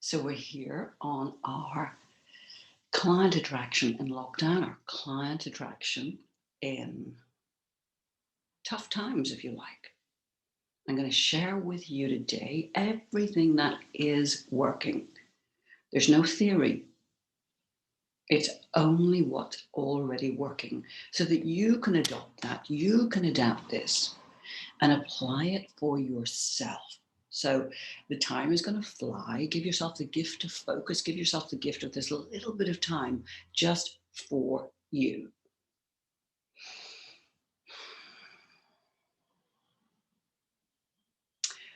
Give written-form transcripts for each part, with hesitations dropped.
So we're here on our client attraction in lockdown, our client attraction in tough times, if you like. I'm going to share with you today everything that is working. There's no theory. It's only what's already working so that you can adopt that, you can adapt this and apply it for yourself. So the time is going to fly. Give yourself the gift of focus. Give yourself the gift of this little bit of time just for you.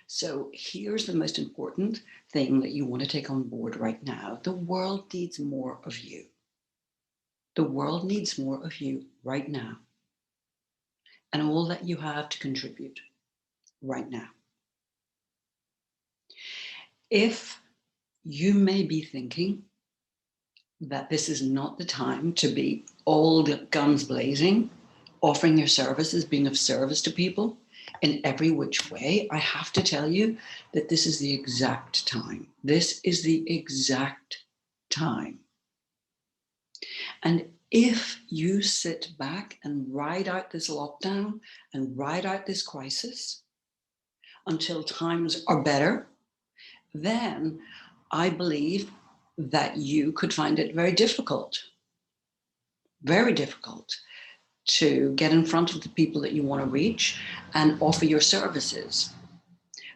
So here's the most important thing that you want to take on board right now. The world needs more of you. The world needs more of you right now. And all that you have to contribute right now. If you may be thinking that this is not the time to be all guns blazing, offering your services, being of service to people in every which way, I have to tell you that this is the exact time. This is the exact time. And if you sit back and ride out this lockdown and ride out this crisis until times are better, then I believe that you could find it very difficult to get in front of the people that you want to reach and offer your services,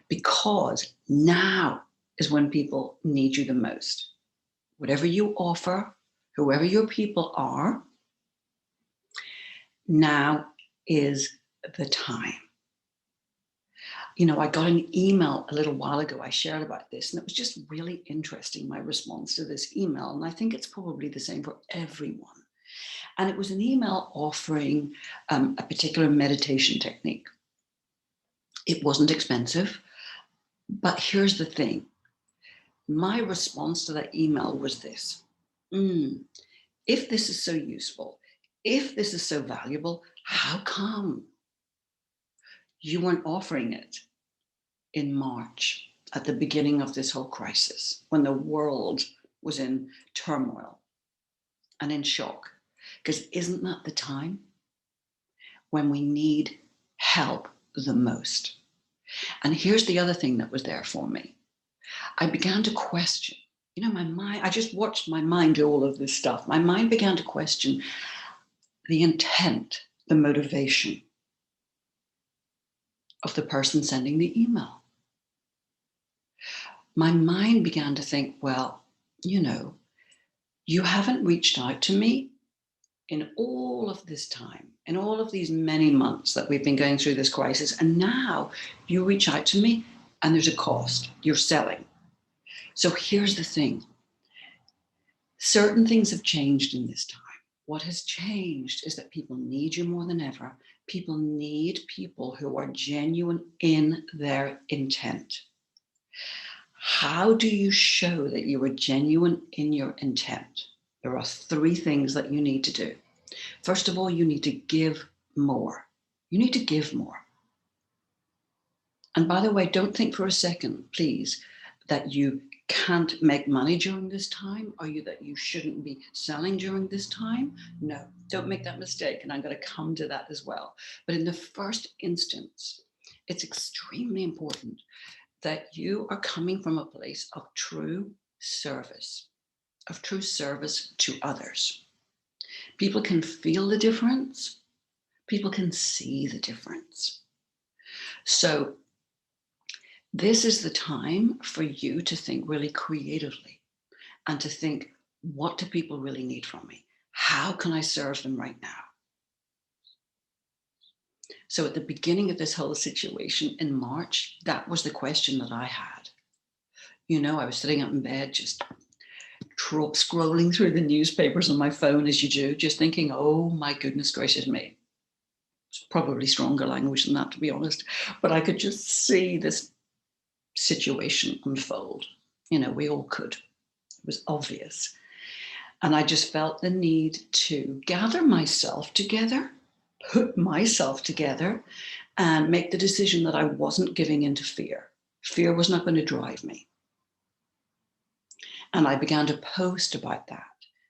because now is when people need you the most. Whatever you offer, whoever your people are, now is the time. You know, I got an email a little while ago. I shared about this, and it was just really interesting, my response to this email. And I think it's probably the same for everyone. And it was an email offering a particular meditation technique. It wasn't expensive, but here's the thing. My response to that email was this. If this is so useful, if this is so valuable, how come you weren't offering it in March at the beginning of this whole crisis, when the world was in turmoil and in shock? Because isn't that the time when we need help the most? And here's the other thing that was there for me. I began to question, my mind, I just watched my mind do all of this stuff. My mind began to question the intent, the motivation of the person sending the email. My mind began to think, well, you haven't reached out to me in all of this time, in all of these many months that we've been going through this crisis. And now you reach out to me and there's a cost. You're selling. So here's the thing. Certain things have changed in this time. What has changed is that people need you more than ever. People need people who are genuine in their intent. How do you show that you are genuine in your intent? There are 3 things that you need to do. First of all, you need to give more. You need to give more. And by the way, don't think for a second, please, that you can't make money during this time, or that you shouldn't be selling during this time. No, don't make that mistake. And I'm going to come to that as well. But in the first instance, it's extremely important that you are coming from a place of true service to others. People can feel the difference. People can see the difference. So this is the time for you to think really creatively and to think, what do people really need from me? How can I serve them right now? So at the beginning of this whole situation in March, that was the question that I had. I was sitting up in bed, just scrolling through the newspapers on my phone, as you do, just thinking, oh my goodness gracious me. It's probably stronger language than that, to be honest. But I could just see this situation unfold. We all could. It was obvious. And I just felt the need to gather myself together, put myself together, and make the decision that I wasn't giving into fear. Fear was not going to drive me. And I began to post about that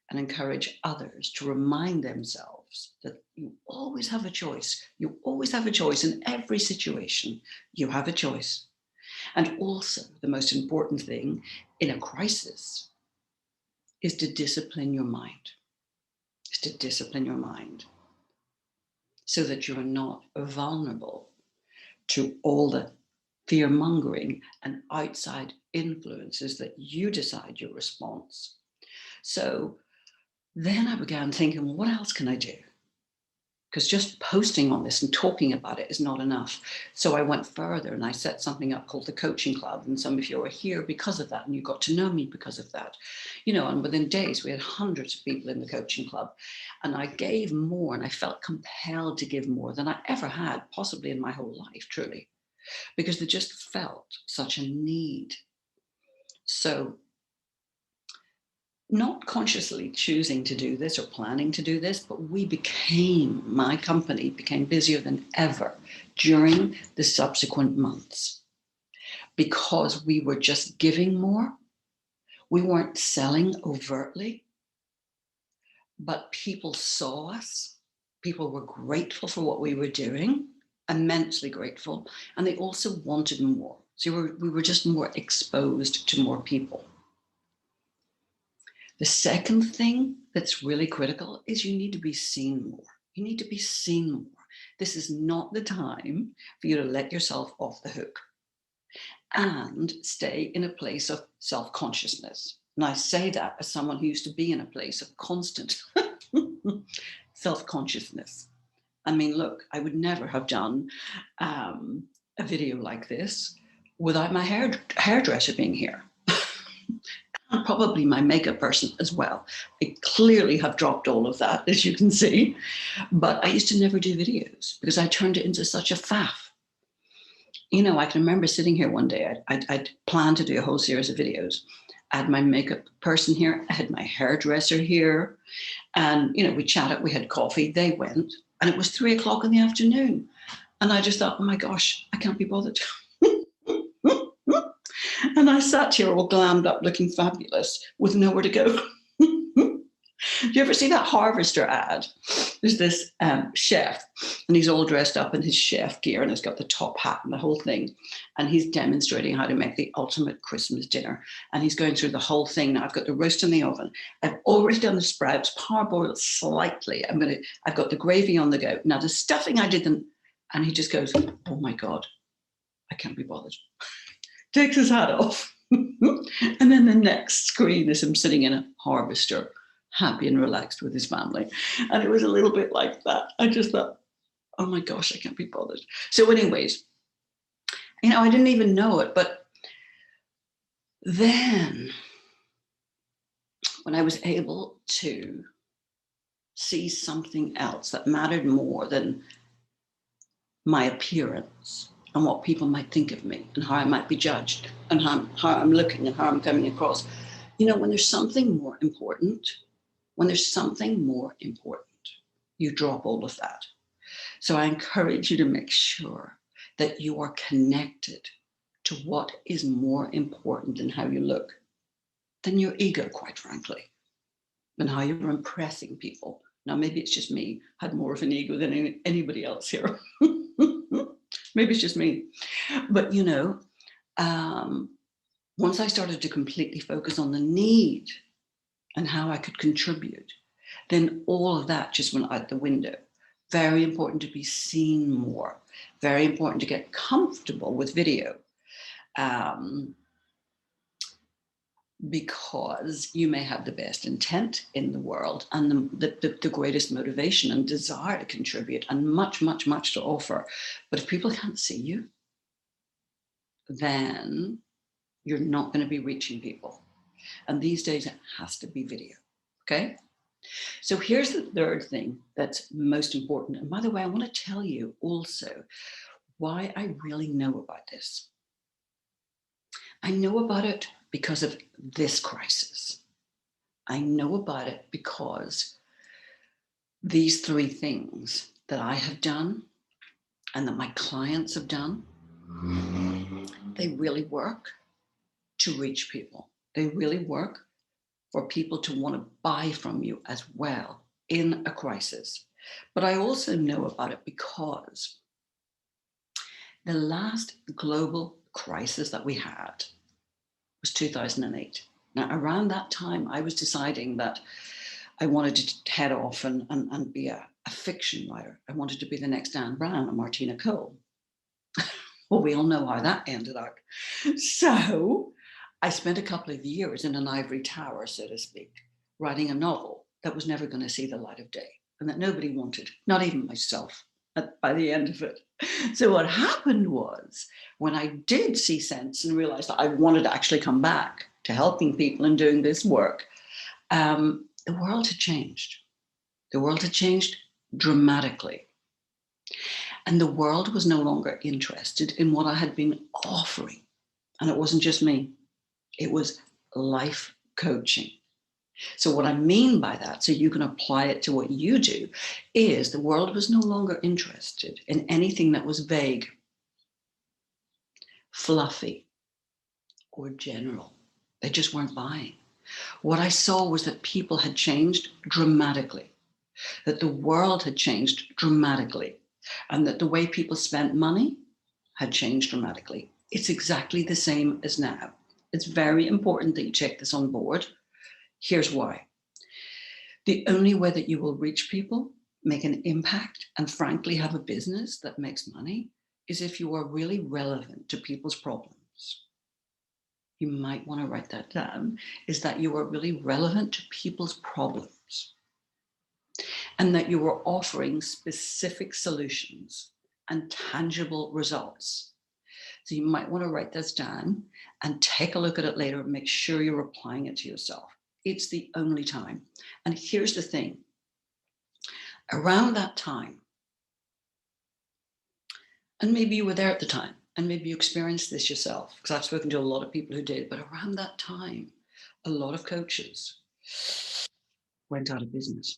and encourage others to remind themselves that you always have a choice. You always have a choice in every situation. You have a choice. And also, the most important thing in a crisis is to discipline your mind. Is to discipline your mind so that you're not vulnerable to all the fear mongering and outside influences that you decide your response. So then I began thinking, well, what else can I do? Because just posting on this and talking about it is not enough. So I went further and I set something up called the Coaching Club. And some of you are here because of that. And you got to know me because of that. You know, and within days, we had hundreds of people in the Coaching Club. And I gave more, and I felt compelled to give more than I ever had, possibly in my whole life, truly, because they just felt such a need. So not consciously choosing to do this or planning to do this, but my company became busier than ever during the subsequent months because we were just giving more. We weren't selling overtly, but people saw us. People were grateful for what we were doing, immensely grateful, and they also wanted more. So we were just more exposed to more people. The second thing that's really critical is you need to be seen more. You need to be seen more. This is not the time for you to let yourself off the hook and stay in a place of self-consciousness. And I say that as someone who used to be in a place of constant self-consciousness. I mean, look, I would never have done a video like this without my hairdresser being here. And probably my makeup person as well. I clearly have dropped all of that, as you can see. But I used to never do videos because I turned it into such a faff. You know, I can remember sitting here one day. I'd planned to do a whole series of videos. I had my makeup person here. I had my hairdresser here. And, you know, we chatted, we had coffee. They went. And it was 3:00 in the afternoon. And I just thought, oh my gosh, I can't be bothered. And I sat here all glammed up, looking fabulous, with nowhere to go. Do you ever see that Harvester ad? There's this chef, and he's all dressed up in his chef gear, and he's got the top hat and the whole thing. And he's demonstrating how to make the ultimate Christmas dinner. And he's going through the whole thing. Now, I've got the roast in the oven. I've already done the sprouts, parboiled slightly. I've got the gravy on the go. Now, the stuffing I did them, and he just goes, oh my God, I can't be bothered. Takes his hat off. And then the next screen is him sitting in a Harvester, happy and relaxed with his family. And it was a little bit like that. I just thought, oh my gosh, I can't be bothered. So anyways, you know, I didn't even know it. But then when I was able to see something else that mattered more than my appearance and what people might think of me and how I might be judged and how I'm looking and how I'm coming across. You know, when there's something more important, you drop all of that. So I encourage you to make sure that you are connected to what is more important than how you look, than your ego, quite frankly, than how you're impressing people. Now, maybe it's just me, had more of an ego than anybody else here. Maybe it's just me. But, you know, once I started to completely focus on the need and how I could contribute, then all of that just went out the window. Very important to be seen more. Very important to get comfortable with video. Because you may have the best intent in the world and the greatest motivation and desire to contribute and much, much, much to offer. But if people can't see you, then you're not going to be reaching people. And these days it has to be video. Okay. So here's the third thing that's most important. And by the way, I want to tell you also why I really know about this. I know about it because of this crisis. I know about it because these three things that I have done and that my clients have done, they really work to reach people. They really work for people to want to buy from you as well in a crisis. But I also know about it because the last global crisis that we had was 2008. Now, around that time, I was deciding that I wanted to head off and be a fiction writer. I wanted to be the next Dan Brown or Martina Cole. Well, we all know how that ended up. So I spent a couple of years in an ivory tower, so to speak, writing a novel that was never going to see the light of day and that nobody wanted, not even myself, by the end of it. So what happened was, when I did see sense and realized that I wanted to actually come back to helping people and doing this work, the world had changed. The world had changed dramatically. And the world was no longer interested in what I had been offering. And it wasn't just me, it was life coaching. So what I mean by that, so you can apply it to what you do, is the world was no longer interested in anything that was vague, fluffy, or general. They just weren't buying. What I saw was that people had changed dramatically, that the world had changed dramatically, and that the way people spent money had changed dramatically. It's exactly the same as now. It's very important that you take this on board. Here's why. The only way that you will reach people, make an impact, and frankly have a business that makes money is if you are really relevant to people's problems. You might want to write that down, is that you are really relevant to people's problems and that you are offering specific solutions and tangible results. So you might want to write this down and take a look at it later and make sure you're applying it to yourself. It's the only time. And here's the thing. Around that time, and maybe you were there at the time, and maybe you experienced this yourself, because I've spoken to a lot of people who did, but around that time, a lot of coaches went out of business.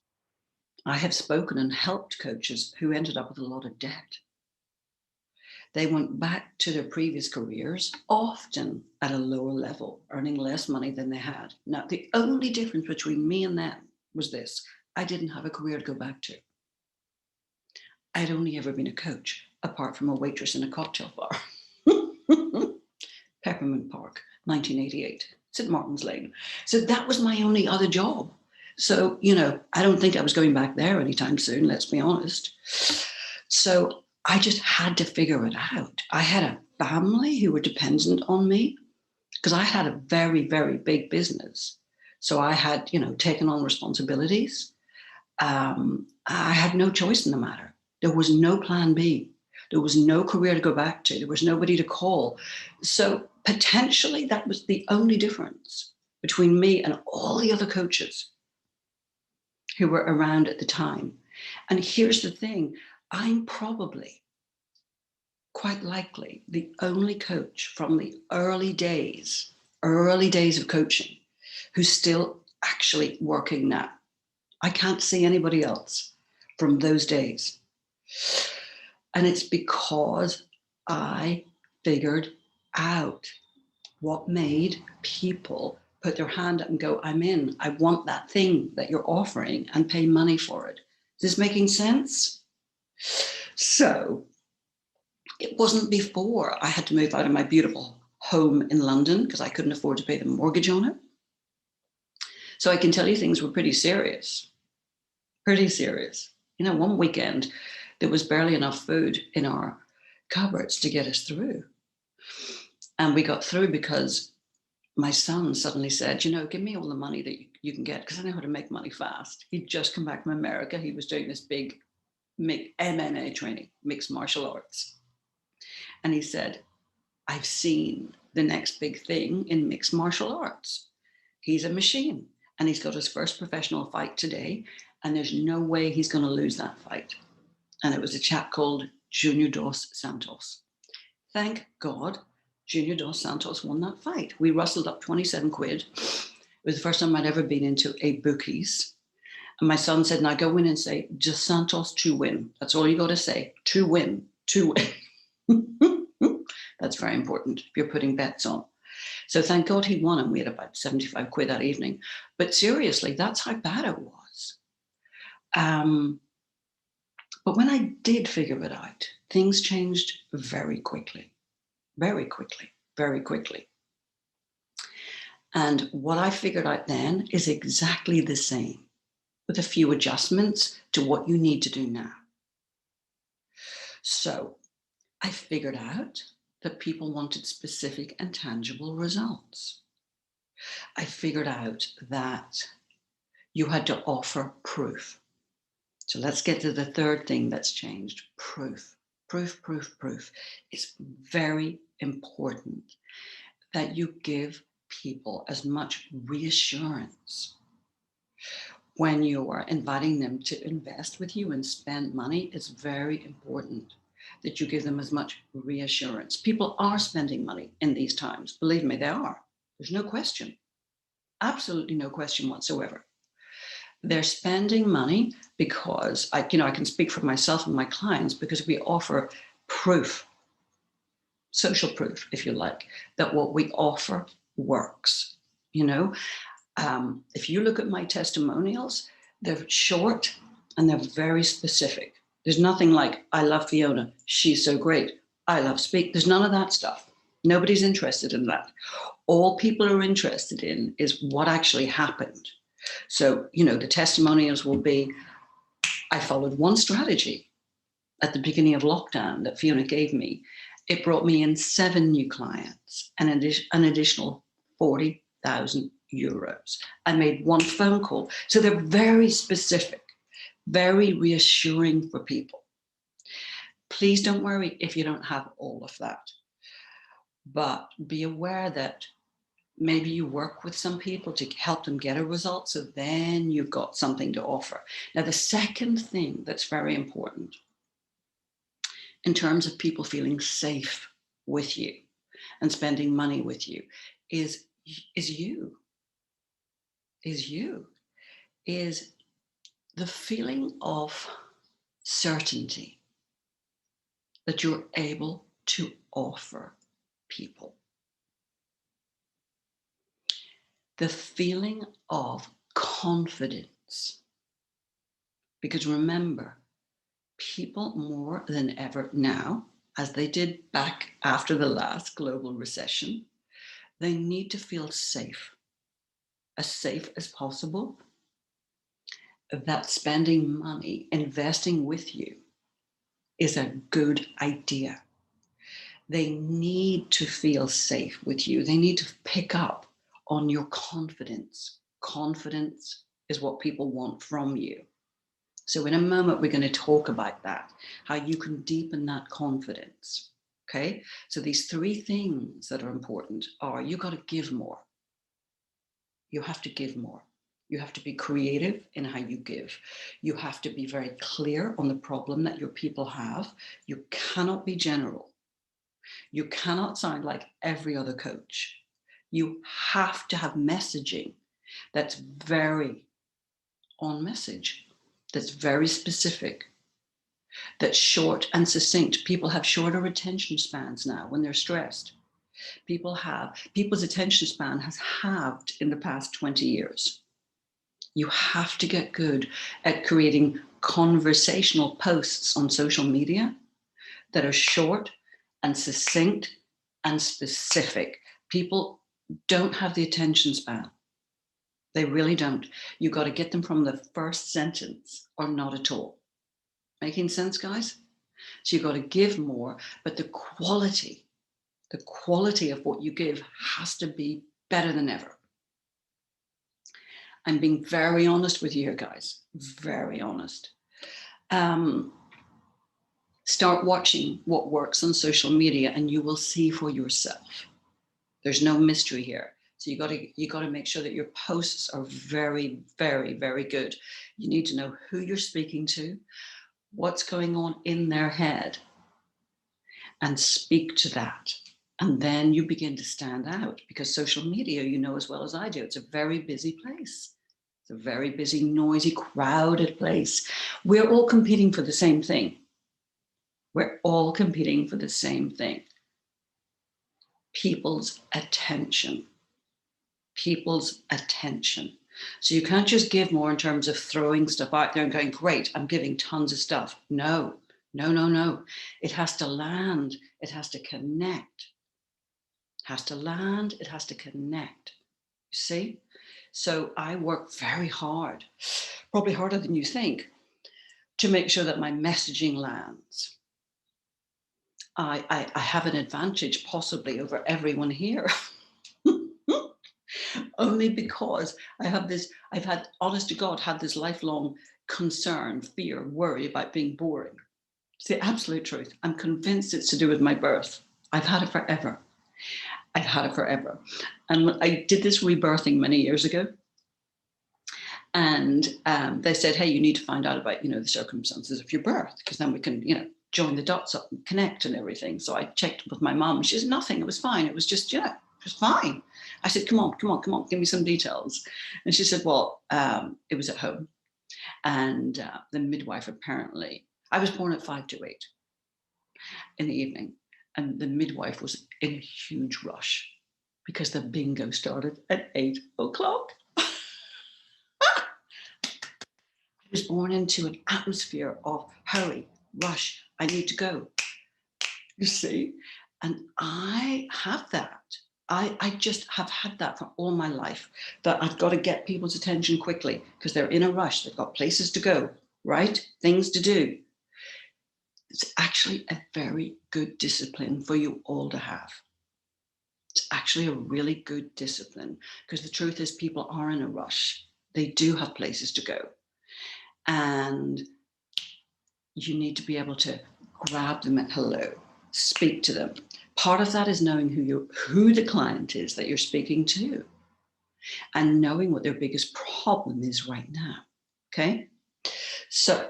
I have spoken and helped coaches who ended up with a lot of debt. They went back to their previous careers, often at a lower level, earning less money than they had. Now, the only difference between me and them was this. I didn't have a career to go back to. I'd only ever been a coach, apart from a waitress in a cocktail bar. Peppermint Park, 1988, St. Martin's Lane. So that was my only other job. So, I don't think I was going back there anytime soon, let's be honest. So I just had to figure it out. I had a family who were dependent on me because I had a very, very big business. So I had, taken on responsibilities. I had no choice in the matter. There was no plan B. There was no career to go back to. There was nobody to call. So potentially that was the only difference between me and all the other coaches who were around at the time. And here's the thing. I'm probably, quite likely, the only coach from the early days of coaching who's still actually working now. I can't see anybody else from those days. And it's because I figured out what made people put their hand up and go, I'm in. I want that thing that you're offering and pay money for it. Is this making sense? So it wasn't before I had to move out of my beautiful home in London because I couldn't afford to pay the mortgage on it. So I can tell you things were pretty serious. Pretty serious. One weekend, there was barely enough food in our cupboards to get us through. And we got through because my son suddenly said, give me all the money that you can get, because I know how to make money fast. He'd just come back from America. He was doing this big MMA training, mixed martial arts. And he said, I've seen the next big thing in mixed martial arts. He's a machine. And he's got his first professional fight today. And there's no way he's going to lose that fight. And it was a chap called Junior Dos Santos. Thank God, Junior Dos Santos won that fight. We rustled up 27 quid. It was the first time I'd ever been into a bookies. And my son said, now go in and say, Dos Santos to win. That's all you got to say. To win. That's very important if you're putting bets on. So thank God he won, and we had about 75 quid that evening. But seriously, that's how bad it was. But when I did figure it out, things changed very quickly, very quickly, very quickly. And what I figured out then is exactly the same, with a few adjustments to what you need to do now. So I figured out that people wanted specific and tangible results. I figured out that you had to offer proof. So let's get to the third thing that's changed. Proof. Proof, proof, proof. It's very important that you give people as much reassurance when you are inviting them to invest with you and spend money. It's very important that you give them as much reassurance. People are spending money in these times. Believe me, they are. There's no question. Absolutely no question whatsoever. They're spending money because I can speak for myself and my clients, because we offer proof, social proof, if you like, that what we offer works. If you look at my testimonials, they're short and they're very specific. There's nothing like, I love Fiona, she's so great, I love speak. There's none of that stuff. Nobody's interested in that. All people are interested in is what actually happened. So, the testimonials will be, I followed one strategy at the beginning of lockdown that Fiona gave me. It brought me in 7 new clients and an additional 40,000 euros. I made one phone call. So they're very specific, very reassuring for people. Please don't worry if you don't have all of that. But be aware that maybe you work with some people to help them get a result, so then you've got something to offer. Now, the second thing that's very important in terms of people feeling safe with you and spending money with you is the feeling of certainty that you're able to offer people. The feeling of confidence. Because remember, people more than ever now, as they did back after the last global recession, they need to feel safe as possible. That spending money, investing with you, is a good idea. They need to feel safe with you. They need to pick up on your confidence. Confidence is what people want from you. So in a moment, we're going to talk about that, how you can deepen that confidence. Okay. So these 3 things that are important are, you got to give more. You have to give more. You have to be creative in how you give. You have to be very clear on the problem that your people have. You cannot be general. You cannot sound like every other coach. You have to have messaging that's very on message, that's very specific, that's short and succinct. People have shorter attention spans now when they're stressed. People's attention span has halved in the past 20 years. You have to get good at creating conversational posts on social media that are short and succinct and specific. People don't have the attention span. They really don't. You got to get them from the first sentence or not at all. Making sense, guys? So you've got to give more, but the quality of what you give has to be better than ever. I'm being very honest with you here, guys. Very honest. Start watching what works on social media and you will see for yourself. There's no mystery here. So you got to make sure that your posts are very, very, very good. You need to know who you're speaking to, what's going on in their head, and speak to that. And then you begin to stand out, because social media, you know as well as I do, it's a very busy place. It's a very busy, noisy, crowded place. We're all competing for the same thing. We're all competing for the same thing. people's attention. People's attention. So you can't just give more in terms of throwing stuff out there and going, great, I'm giving tons of stuff. No. It has to land. It has to connect. It has to land. It has to connect. You see? So I work very hard, probably harder than you think, to make sure that my messaging lands. I have an advantage possibly over everyone here. Only because I've had, honest to God, had this lifelong concern, fear, worry about being boring. It's the absolute truth. I'm convinced it's to do with my birth. I've had it forever. And I did this rebirthing many years ago. And they said, hey, you need to find out about, the circumstances of your birth, because then we can, join the dots up and connect and everything. So I checked with my mom. She said, nothing. It was fine. It was just, it was fine. I said, come on, give me some details. And she said, well, it was at home. And the midwife apparently, I was born at 5 to 8 in the evening. And the midwife was in a huge rush because the bingo started at 8 o'clock. I was born into an atmosphere of hurry, rush, I need to go. You see? And I have that. I just have had that for all my life, that I've got to get people's attention quickly because they're in a rush. They've got places to go, right? Things to do. It's actually a very good discipline for you all to have. It's actually a really good discipline because the truth is people are in a rush. They do have places to go. And you need to be able to grab them at hello, speak to them. Part of that is knowing who the client is that you're speaking to and knowing what their biggest problem is right now. Okay. So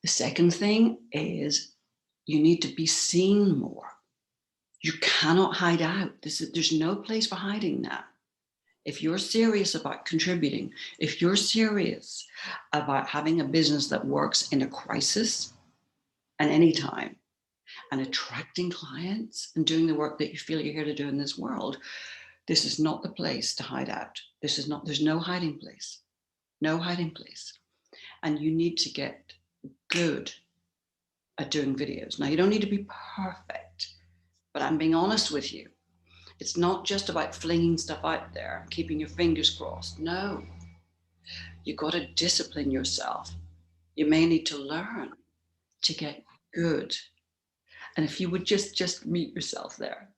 the second thing is you need to be seen more. You cannot hide out. There's no place for hiding now. If you're serious about contributing, if you're serious about having a business that works in a crisis and any time, and attracting clients and doing the work that you feel you're here to do in this world, this is not the place to hide out. There's no hiding place. No hiding place. And you need to get good at doing videos. Now, you don't need to be perfect, but I'm being honest with you. It's not just about flinging stuff out there and keeping your fingers crossed. No, you've got to discipline yourself. You may need to learn to get good. And if you would just meet yourself there,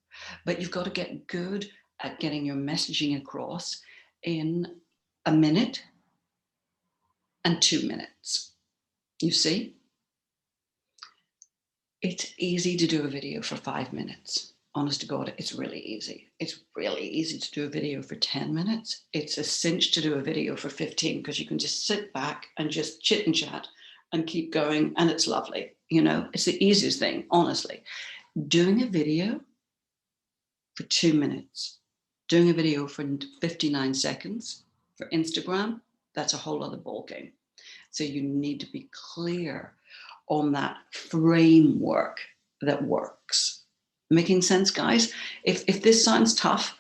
but you've got to get good at getting your messaging across in a minute and 2 minutes. You see, it's easy to do a video for 5 minutes. Honest to God, it's really easy. It's really easy to do a video for 10 minutes. It's a cinch to do a video for 15 because you can just sit back and just chit and chat and keep going. And it's lovely. It's the easiest thing, honestly. Doing a video for 2 minutes, doing a video for 59 seconds for Instagram, that's a whole other ballgame. So you need to be clear on that framework that works. Making sense, guys? If this sounds tough,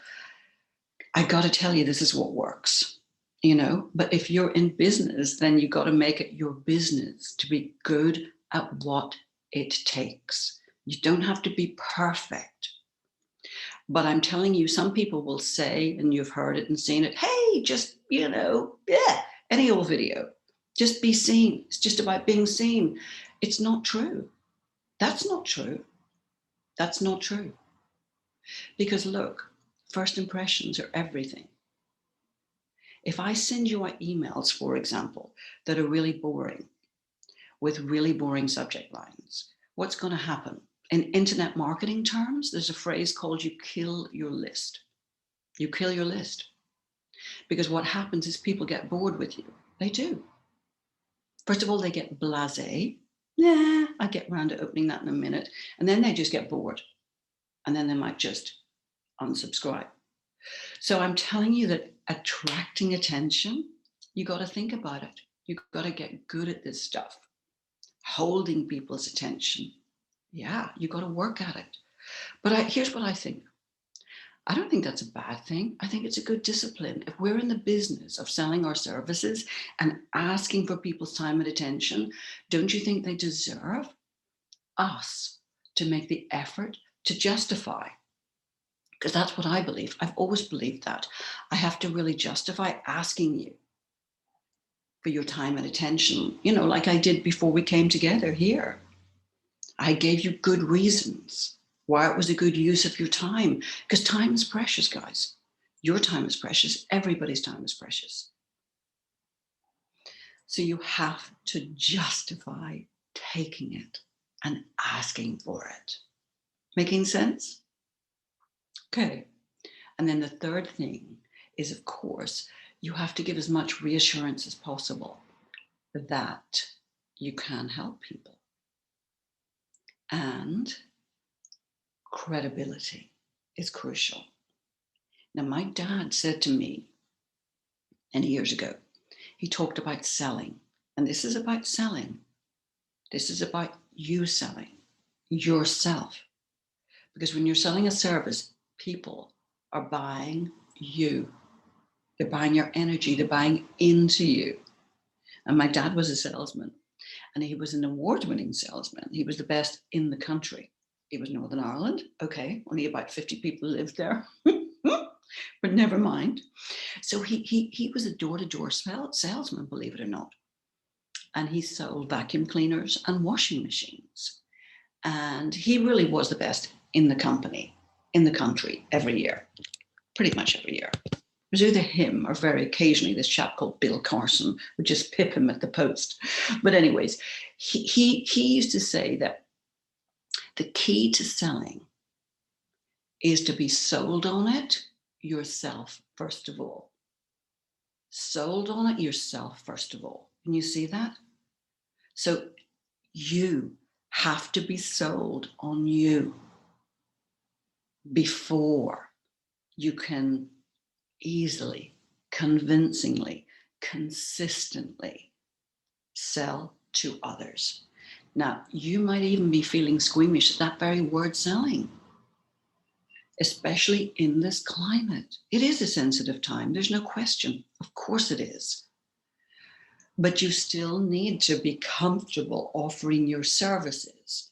I got to tell you, this is what works, but if you're in business, then you got to make it your business to be good at what it takes. You don't have to be perfect. But I'm telling you, some people will say, and you've heard it and seen it, hey, just, any old video, just be seen. It's just about being seen. It's not true. That's not true. That's not true. Because look, first impressions are everything. If I send you out emails, for example, that are really boring, with really boring subject lines, what's going to happen? In internet marketing terms, there's a phrase called you kill your list. You kill your list. Because what happens is people get bored with you. They do. First of all, they get blasé. I'll get around to opening that in a minute. And then they just get bored. And then they might just unsubscribe. So I'm telling you that attracting attention, you got to think about it. You got to get good at this stuff. Holding people's attention. Yeah, you got to work at it. But here's what I think. I don't think that's a bad thing. I think it's a good discipline. If we're in the business of selling our services and asking for people's time and attention, don't you think they deserve us to make the effort to justify? Because that's what I believe. I've always believed that. I have to really justify asking you for your time and attention, like I did before we came together here. I gave you good reasons why it was a good use of your time, because time is precious, guys. Your time is precious. Everybody's time is precious. So you have to justify taking it and asking for it. Making sense? Okay. And then the third thing is, of course, you have to give as much reassurance as possible that you can help people. And credibility is crucial. Now, my dad said to me many years ago, he talked about selling. And this is about selling. This is about you selling yourself. Because when you're selling a service, people are buying you. They're buying your energy. They're buying into you. And my dad was a salesman. And he was an award-winning salesman. He was the best in the country. It was Northern Ireland. Okay, only about 50 people lived there. But never mind. So he was a door-to-door salesman, believe it or not. And he sold vacuum cleaners and washing machines. And he really was the best in the country every year, pretty much every year. It was either him or very occasionally this chap called Bill Carson would just pip him at the post. But anyways, he used to say that the key to selling is to be sold on it yourself, first of all. Sold on it yourself, first of all. Can you see that? So you have to be sold on you before you can easily, convincingly, consistently sell to others. Now, you might even be feeling squeamish at that very word selling, especially in this climate. It is a sensitive time. There's no question. Of course it is. But you still need to be comfortable offering your services.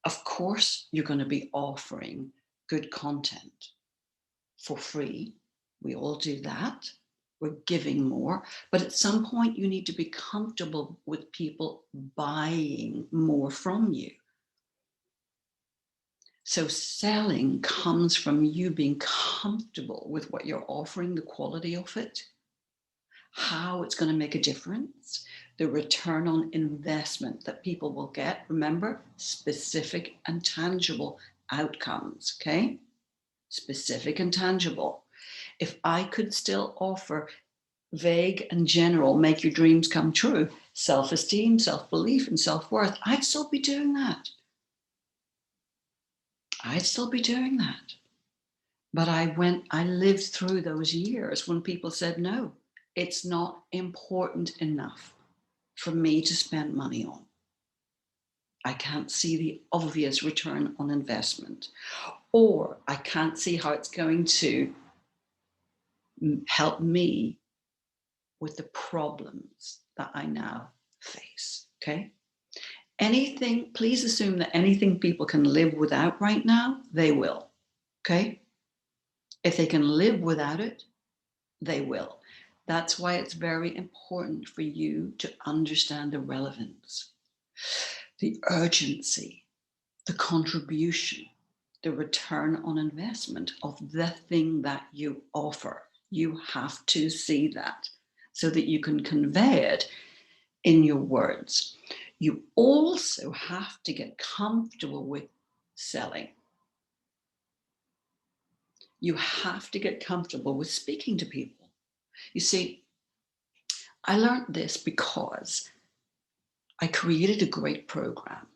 Of course, you're going to be offering good content for free. We all do that. We're giving more. But at some point, you need to be comfortable with people buying more from you. So selling comes from you being comfortable with what you're offering, the quality of it, how it's going to make a difference, the return on investment that people will get. Remember, specific and tangible outcomes, okay? Specific and tangible. If I could still offer vague and general, make your dreams come true, self-esteem, self-belief, and self-worth, I'd still be doing that. I'd still be doing that. But I lived through those years when people said, no, it's not important enough for me to spend money on. I can't see the obvious return on investment, or I can't see how it's going to help me with the problems that I now face, okay? Anything, please assume that anything people can live without right now, they will, okay? If they can live without it, they will. That's why it's very important for you to understand the relevance, the urgency, the contribution, the return on investment of the thing that you offer. You have to see that so that you can convey it in your words. You also have to get comfortable with selling. You have to get comfortable with speaking to people. You see, I learned this because I created a great program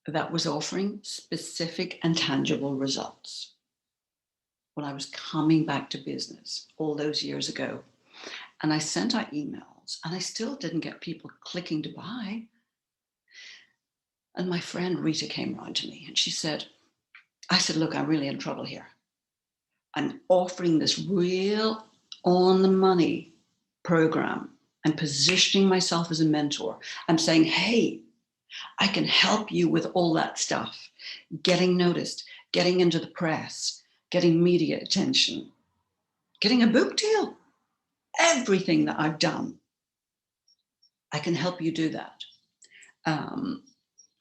that was offering specific and tangible results when I was coming back to business all those years ago. And I sent out emails and I still didn't get people clicking to buy. And my friend Rita came round to me and she said, I said, look, I'm really in trouble here. I'm offering this real on the money program. I'm positioning myself as a mentor. I'm saying, hey, I can help you with all that stuff, getting noticed, getting into the press, getting media attention, getting a book deal, everything that I've done. I can help you do that.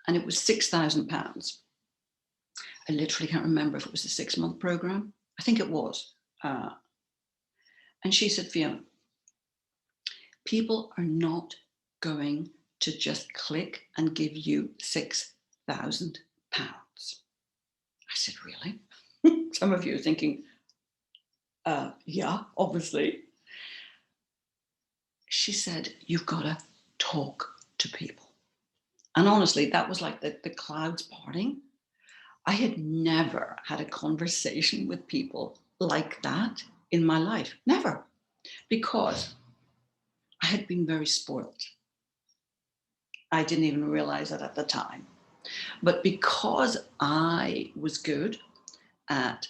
And it was £6,000. I literally can't remember if it was a 6-month program. I think it was. And she said, Fiona, people are not going to just click and give you £6,000. I said, really? Some of you are thinking, yeah, obviously. She said, you've got to talk to people. And honestly, that was like the clouds parting. I had never had a conversation with people like that in my life. Never. Because I had been very spoiled. I didn't even realize it at the time. But because I was good at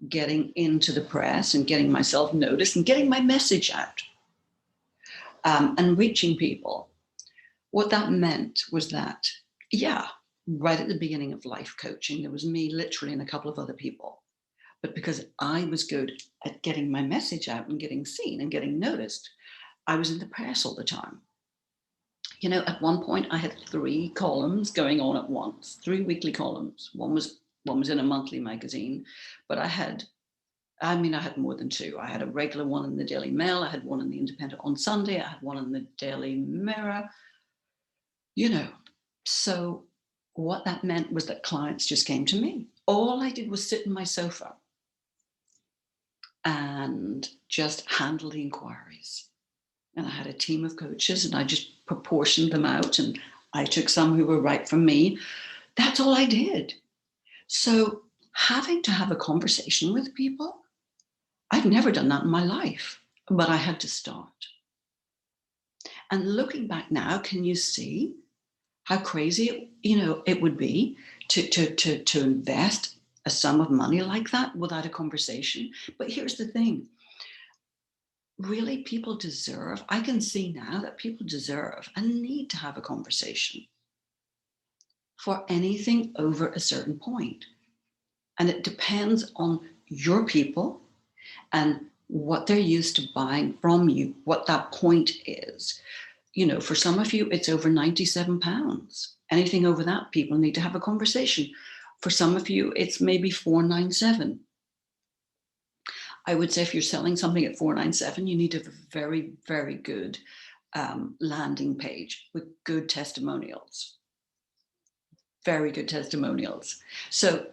getting into the press and getting myself noticed and getting my message out and reaching people, what that meant was that, yeah, right at the beginning of life coaching, there was me literally and a couple of other people. But because I was good at getting my message out and getting seen and getting noticed, I was in the press all the time. You know, at one point I had 3 columns going on at once, 3 weekly columns. One was in a monthly magazine, but I had more than 2. I had a regular one in the Daily Mail. I had one in the Independent on Sunday. I had one in the Daily Mirror. You know, so what that meant was that clients just came to me. All I did was sit in my sofa and just handle the inquiries. And I had a team of coaches and I just proportioned them out and I took some who were right for me. That's all I did. So having to have a conversation with people, I'd never done that in my life, but I had to start. And looking back now, can you see how crazy, it would be to invest a sum of money like that without a conversation? But here's the thing. Really, people deserve, I can see now that people deserve and need to have a conversation for anything over a certain point. And it depends on your people and what they're used to buying from you, what that point is. For some of you, it's over £97. Anything over that, people need to have a conversation. For some of you, it's maybe $497. I would say if you're selling something at $497, you need to have a very, very good landing page with good testimonials. Very good testimonials. So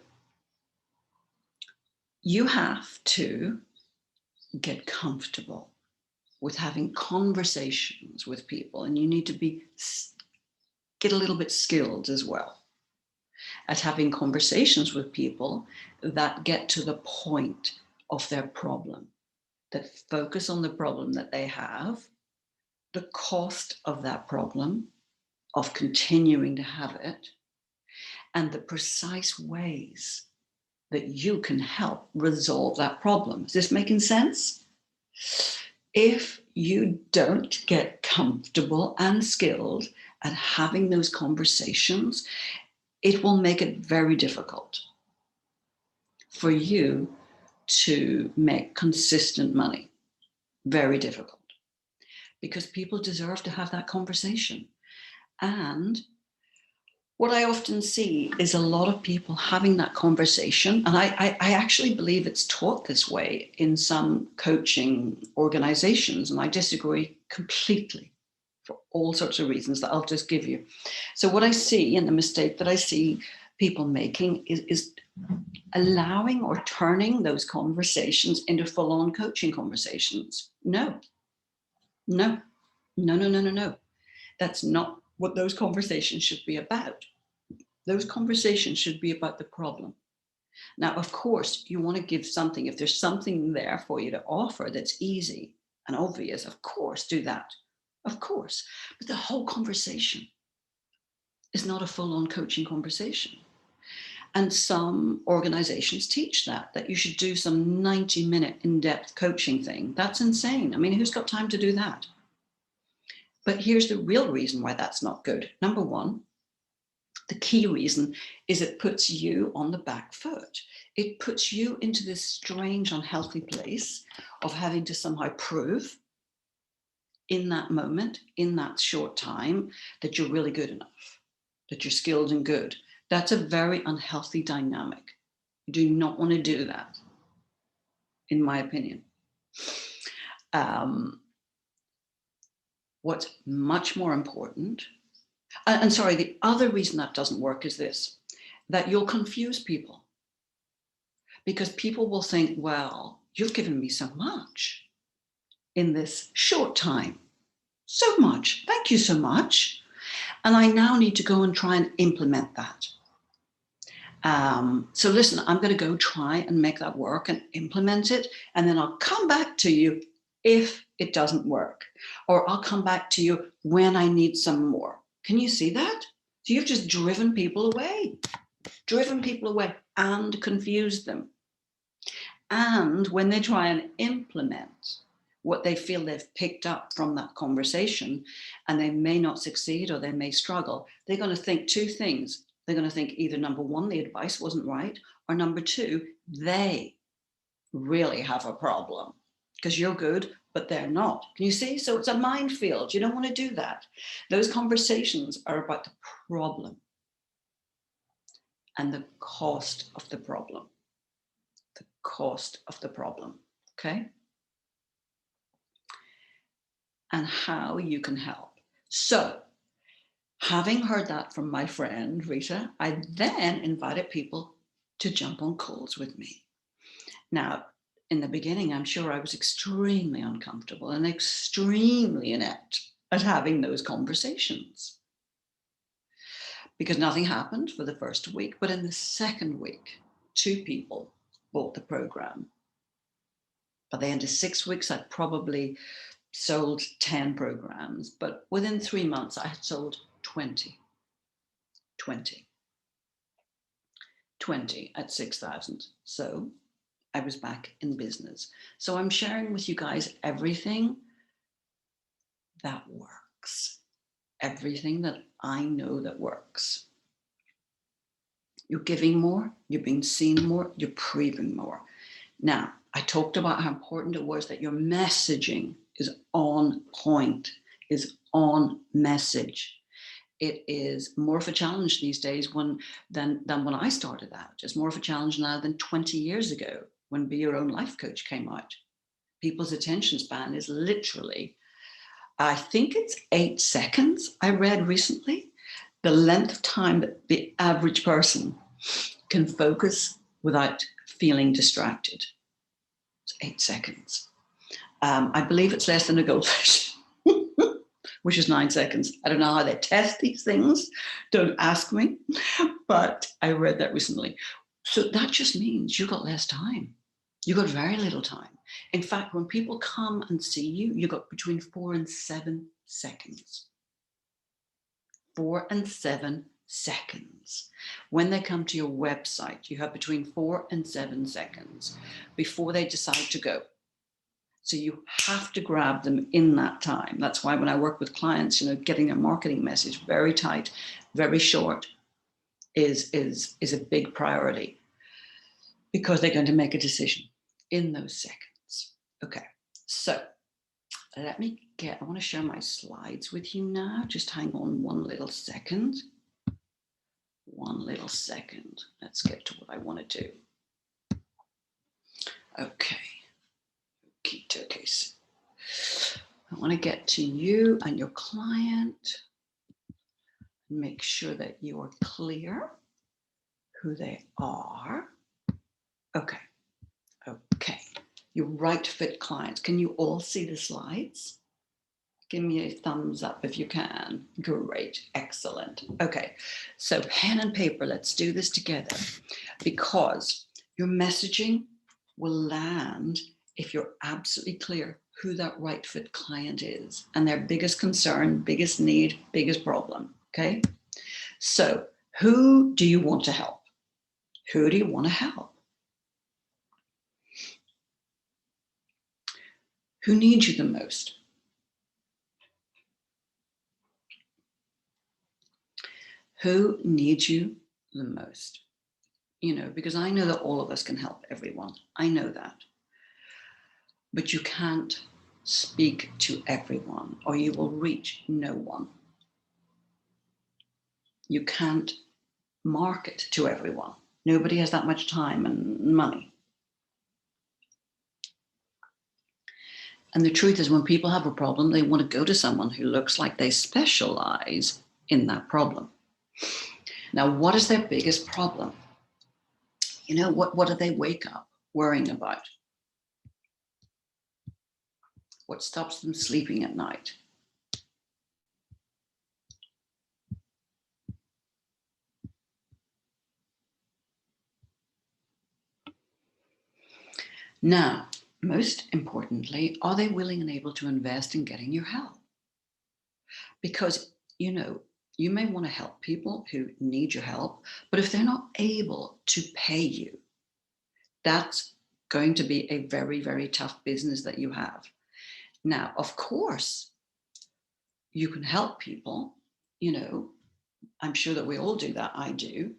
you have to get comfortable with having conversations with people, and you need to get a little bit skilled as well at having conversations with people that get to the point of their problem, that focus on the problem that they have, the cost of that problem, of continuing to have it, and the precise ways that you can help resolve that problem. Is this making sense? If you don't get comfortable and skilled at having those conversations, it will make it very difficult for you to make consistent money. Very difficult. Because people deserve to have that conversation. And what I often see is a lot of people having that conversation. And I actually believe it's taught this way in some coaching organizations. And I disagree completely for all sorts of reasons that I'll just give you. So what I see, and the mistake that I see people making is allowing or turning those conversations into full-on coaching conversations. No. That's not what those conversations should be about. Those conversations should be about the problem. Now, of course, you want to give something. If there's something there for you to offer that's easy and obvious, of course, do that. Of course. But the whole conversation is not a full-on coaching conversation. And some organizations teach that you should do some 90-minute in-depth coaching thing. That's insane. I mean, who's got time to do that? But here's the real reason why that's not good. Number one, the key reason is it puts you on the back foot. It puts you into this strange, unhealthy place of having to somehow prove in that moment, in that short time, that you're really good enough, that you're skilled and good. That's a very unhealthy dynamic. You do not want to do that, in my opinion. What's much more important, and sorry, the other reason that doesn't work is this, that you'll confuse people. Because people will think, well, you've given me so much in this short time. So much. Thank you so much. And I now need to go and try and implement that. So listen, I'm going to go try and make that work and implement it. And then I'll come back to you if it doesn't work. Or I'll come back to you when I need some more. Can you see that? So you've just driven people away and confused them. And when they try and implement what they feel they've picked up from that conversation, and they may not succeed or they may struggle, they're going to think two things. They're going to think either number one, the advice wasn't right, or number two, they really have a problem because you're good, but they're not. Can you see? So it's a minefield. You don't want to do that. Those conversations are about the problem and the cost of the problem. The cost of the problem, okay? And how you can help. So, having heard that from my friend Rita, I then invited people to jump on calls with me. Now, in the beginning, I'm sure I was extremely uncomfortable and extremely inept at having those conversations because nothing happened for the first week. But in the second week, 2 people bought the program. By the end of 6 weeks, I'd probably sold 10 programs, but within 3 months, I had sold 20 at 6,000. So I was back in business. So I'm sharing with you guys everything that works, everything that I know that works. You're giving more, you're being seen more, you're proving more. Now, I talked about how important it was that your messaging is on point, is on message. It is more of a challenge these days than when I started out. It's more of a challenge now than 20 years ago when Be Your Own Life Coach came out. People's attention span is literally, I think it's 8 seconds, I read recently, the length of time that the average person can focus without feeling distracted. It's 8 seconds. I believe it's less than a goldfish, which is 9 seconds. I don't know how they test these things. Don't ask me, but I read that recently. So that just means you got less time. You got very little time. In fact, when people come and see you, you got between 4 and 7 seconds. 4 and 7 seconds. When they come to your website, you have between 4 and 7 seconds before they decide to go. So you have to grab them in that time. That's why when I work with clients, getting their marketing message very tight, very short is a big priority because they're going to make a decision in those seconds. Okay, so I want to share my slides with you now. Just hang on one little second. Let's get to what I want to do. Okay. Okay. I want to get to you and your client and make sure that you are clear who they are. Okay. Your right fit clients. Can you all see the slides? Give me a thumbs up if you can. Great. Excellent. Okay. So pen and paper, let's do this together because your messaging will land if you're absolutely clear who that right fit client is and their biggest concern, biggest need, biggest problem. Okay. So who do you want to help? Who do you want to help? Who needs you the most? Who needs you the most? You know, because I know that all of us can help everyone. I know that. But you can't speak to everyone or you will reach no one. You can't market to everyone. Nobody has that much time and money. And the truth is, when people have a problem, they want to go to someone who looks like they specialize in that problem. Now, what is their biggest problem? You know, what do they wake up worrying about? What stops them sleeping at night? Now, most importantly, are they willing and able to invest in getting your help? Because, you know, you may want to help people who need your help, but if they're not able to pay you, that's going to be a very, very tough business that you have. Now, of course, you can help people, you know, I'm sure that we all do that. I do.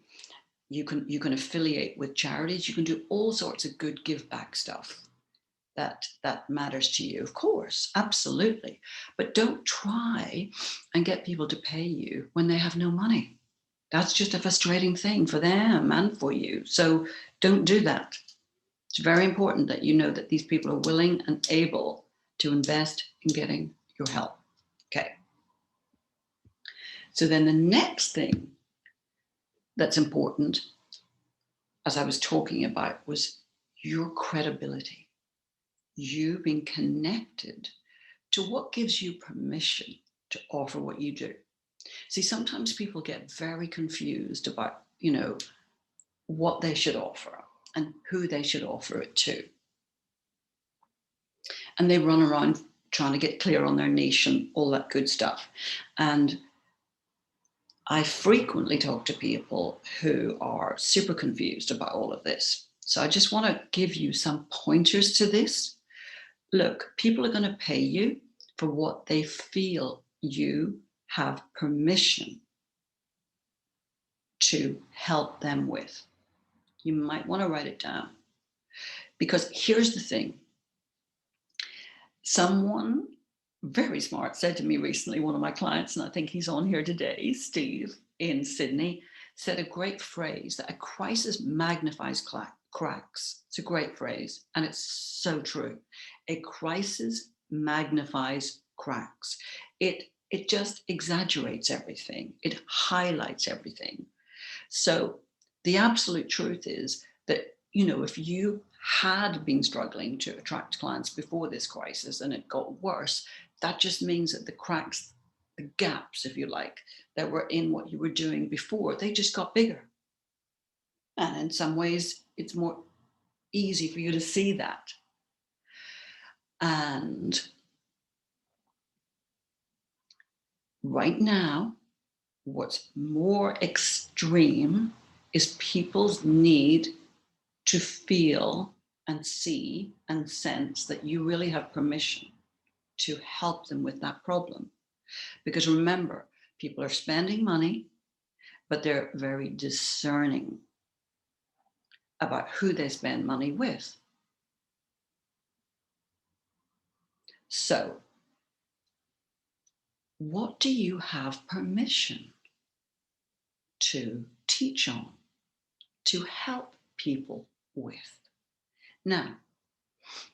You can affiliate with charities. You can do all sorts of good give back stuff that matters to you. Of course, absolutely. But don't try and get people to pay you when they have no money. That's just a frustrating thing for them and for you. So don't do that. It's very important that you know that these people are willing and able to invest in getting your help. Okay. So then the next thing that's important, as I was talking about, was your credibility. You being connected to what gives you permission to offer what you do. See, sometimes people get very confused about, you know, what they should offer and who they should offer it to. And they run around trying to get clear on their niche and all that good stuff. And I frequently talk to people who are super confused about all of this. So I just want to give you some pointers to this. Look, people are going to pay you for what they feel you have permission to help them with. You might want to write it down. Because here's the thing. Someone very smart said to me recently, one of my clients, and I think he's on here today, Steve in Sydney, said a great phrase that a crisis magnifies cracks. It's a great phrase, and it's so true. A crisis magnifies cracks. It just exaggerates everything. It highlights everything. So the absolute truth is that, you know, if you had been struggling to attract clients before this crisis and it got worse, that just means that the cracks, the gaps, if you like, that were in what you were doing before, they just got bigger. And in some ways, it's more easy for you to see that. And right now, what's more extreme is people's need to feel and see and sense that you really have permission to help them with that problem. Because remember, people are spending money, but they're very discerning about who they spend money with. So, what do you have permission to teach on, to help people with? Now,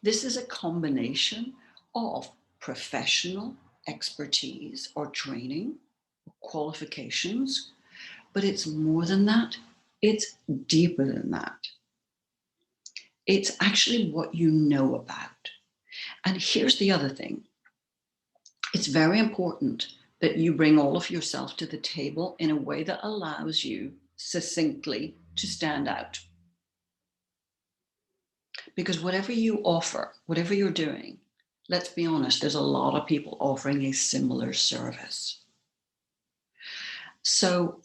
this is a combination of professional expertise or training, qualifications, but it's more than that. It's deeper than that. It's actually what you know about. And here's the other thing. It's very important that you bring all of yourself to the table in a way that allows you succinctly to stand out. Because whatever you offer, whatever you're doing, let's be honest, there's a lot of people offering a similar service. So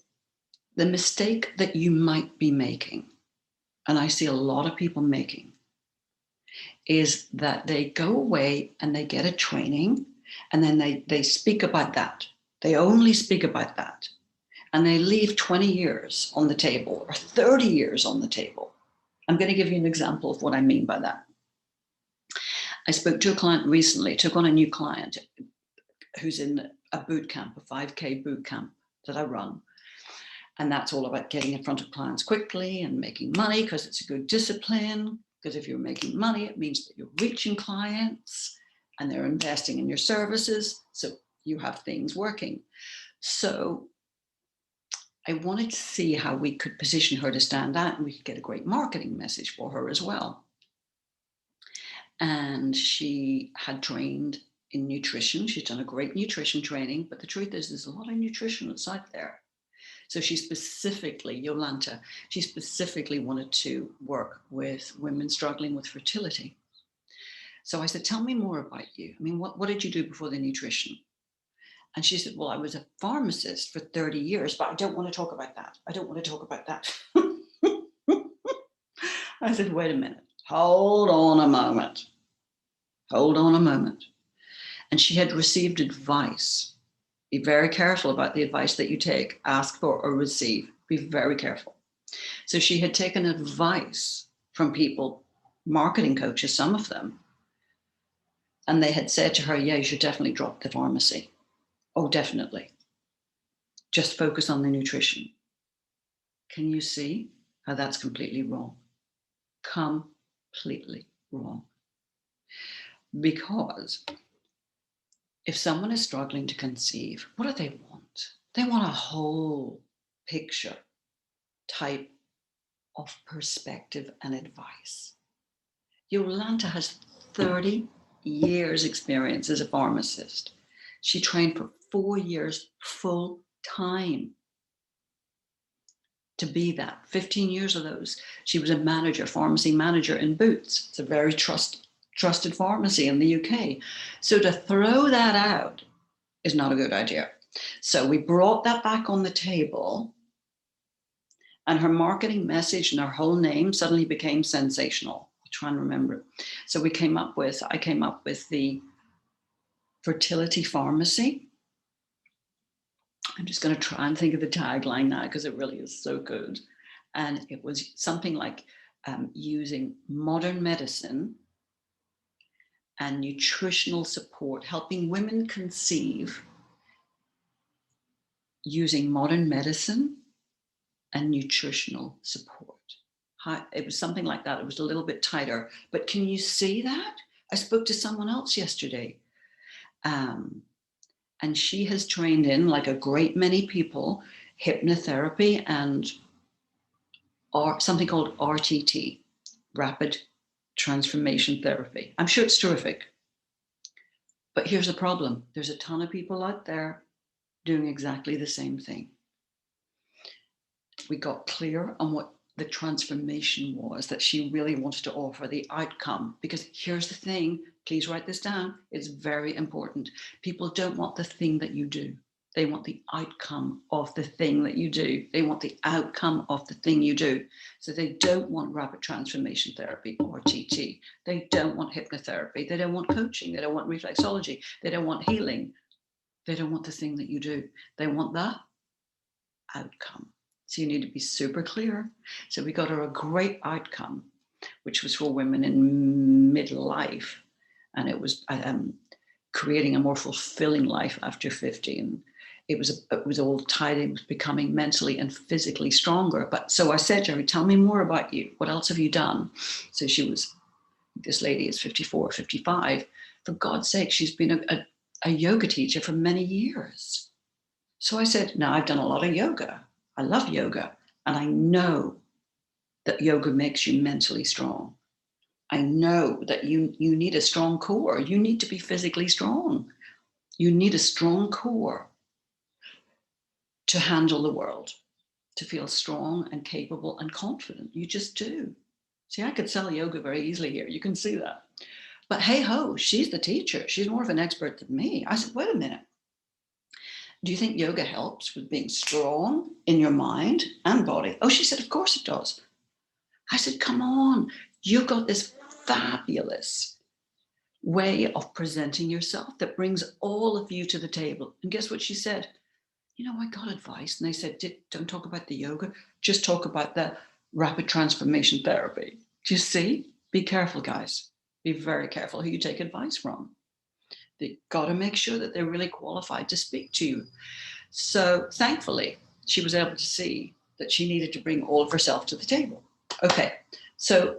The mistake that you might be making, and I see a lot of people making, is that they go away and they get a training and then they speak about that. They only speak about that. And they leave 20 years on the table or 30 years on the table. I'm going to give you an example of what I mean by that. I spoke to a client recently, took on a new client who's in a boot camp, a 5K boot camp that I run. And that's all about getting in front of clients quickly and making money, because it's a good discipline. Because if you're making money, it means that you're reaching clients and they're investing in your services. So you have things working. So I wanted to see how we could position her to stand out, and we could get a great marketing message for her as well. And she had trained in nutrition. She's done a great nutrition training, but the truth is there's a lot of nutritionists out there. So she specifically, Yolanta, she specifically wanted to work with women struggling with fertility. So I said, tell me more about you. I mean, what did you do before the nutrition? And she said, well, I was a pharmacist for 30 years, but I don't want to talk about that. I don't want to talk about that. I said, wait a minute. Hold on a moment. Hold on a moment. And she had received advice. Be very careful about the advice that you take, ask for, or receive. Be very careful. So she had taken advice from people, marketing coaches, some of them, and they had said to her, yeah, you should definitely drop the pharmacy. Oh, definitely. Just focus on the nutrition. Can you see how that's completely wrong? Completely wrong. Because if someone is struggling to conceive, what do they want? They want a whole picture type of perspective and advice. Yolanta has 30 years experience as a pharmacist. She trained for 4 years full time to be that. 15 years of those, she was a manager, pharmacy manager in Boots. It's a very trusted pharmacy in the UK. So to throw that out is not a good idea. So we brought that back on the table, and her marketing message and her whole name suddenly became sensational. I'll try and remember it. So I came up with the fertility pharmacy. I'm just going to try and think of the tagline now because it really is so good. And it was something like using modern medicine and nutritional support, helping women conceive using modern medicine and nutritional support. It was something like that. It was a little bit tighter, but can you see that? I spoke to someone else yesterday, and she has trained in, like a great many people, hypnotherapy and something called RTT, rapid transformation therapy. I'm sure it's terrific, but here's the problem. There's a ton of people out there doing exactly the same thing. We got clear on what the transformation was that she really wanted to offer, the outcome. Because here's the thing, please write this down. It's very important. People don't want the thing that you do. They want the outcome of the thing that you do. They want the outcome of the thing you do. So they don't want rapid transformation therapy or TT. They don't want hypnotherapy. They don't want coaching. They don't want reflexology. They don't want healing. They don't want the thing that you do. They want the outcome. So you need to be super clear. So we got her a great outcome, which was for women in midlife. And it was creating a more fulfilling life after 50. And it was all tied in with becoming mentally and physically stronger. But so I said to her, tell me more about you. What else have you done? So this lady is 54, 55. For God's sake, she's been a yoga teacher for many years. So I said, now I've done a lot of yoga. I love yoga, and I know that yoga makes you mentally strong. I know that you need a strong core. You need to be physically strong. You need a strong core to handle the world, to feel strong and capable and confident. You just do. See, I could sell yoga very easily here. You can see that. But hey ho, she's the teacher. She's more of an expert than me. I said, wait a minute. Do you think yoga helps with being strong in your mind and body? Oh, she said, of course it does. I said, come on, you've got this fabulous way of presenting yourself that brings all of you to the table. And guess what she said? You know, I got advice. And they said, don't talk about the yoga, just talk about the rapid transformation therapy. Do you see? Be careful, guys. Be very careful who you take advice from. They've got to make sure that they're really qualified to speak to you. So thankfully, she was able to see that she needed to bring all of herself to the table. Okay, so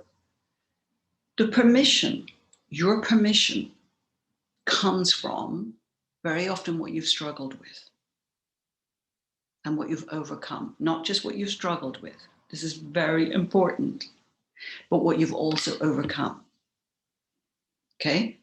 the permission, your permission, comes from very often what you've struggled with and what you've overcome, not just what you've struggled with. This is very important, but what you've also overcome. Okay?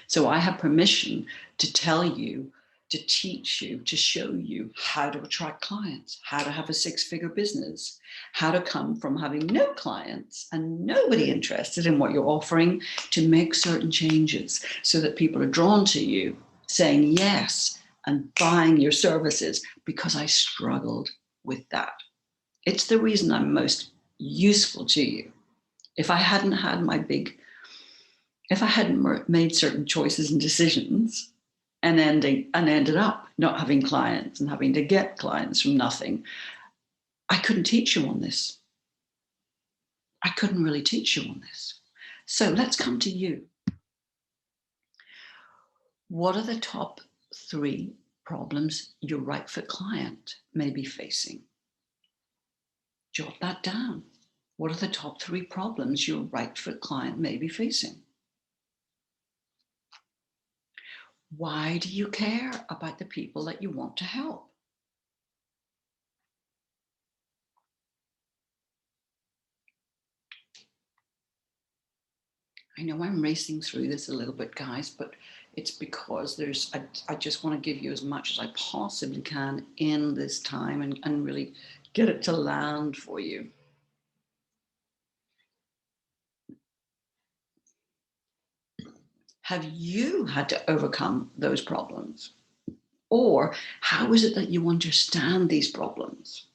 So I have permission to tell you, to teach you, to show you how to attract clients, how to have a six-figure business, how to come from having no clients and nobody interested in what you're offering to make certain changes so that people are drawn to you, saying yes and buying your services because I struggled with that. It's the reason I'm most useful to you. If I hadn't made certain choices and decisions and ended up not having clients and having to get clients from nothing, I couldn't teach you on this. I couldn't really teach you on this. So let's come to you. What are the top 3 problems your right fit client may be facing? Jot that down. What are the top 3 problems your right fit client may be facing? Why do you care about the people that you want to help? I know I'm racing through this a little bit, guys, but it's because I just want to give you as much as I possibly can in this time and really get it to land for you. Have you had to overcome those problems? Or how is it that you understand these problems?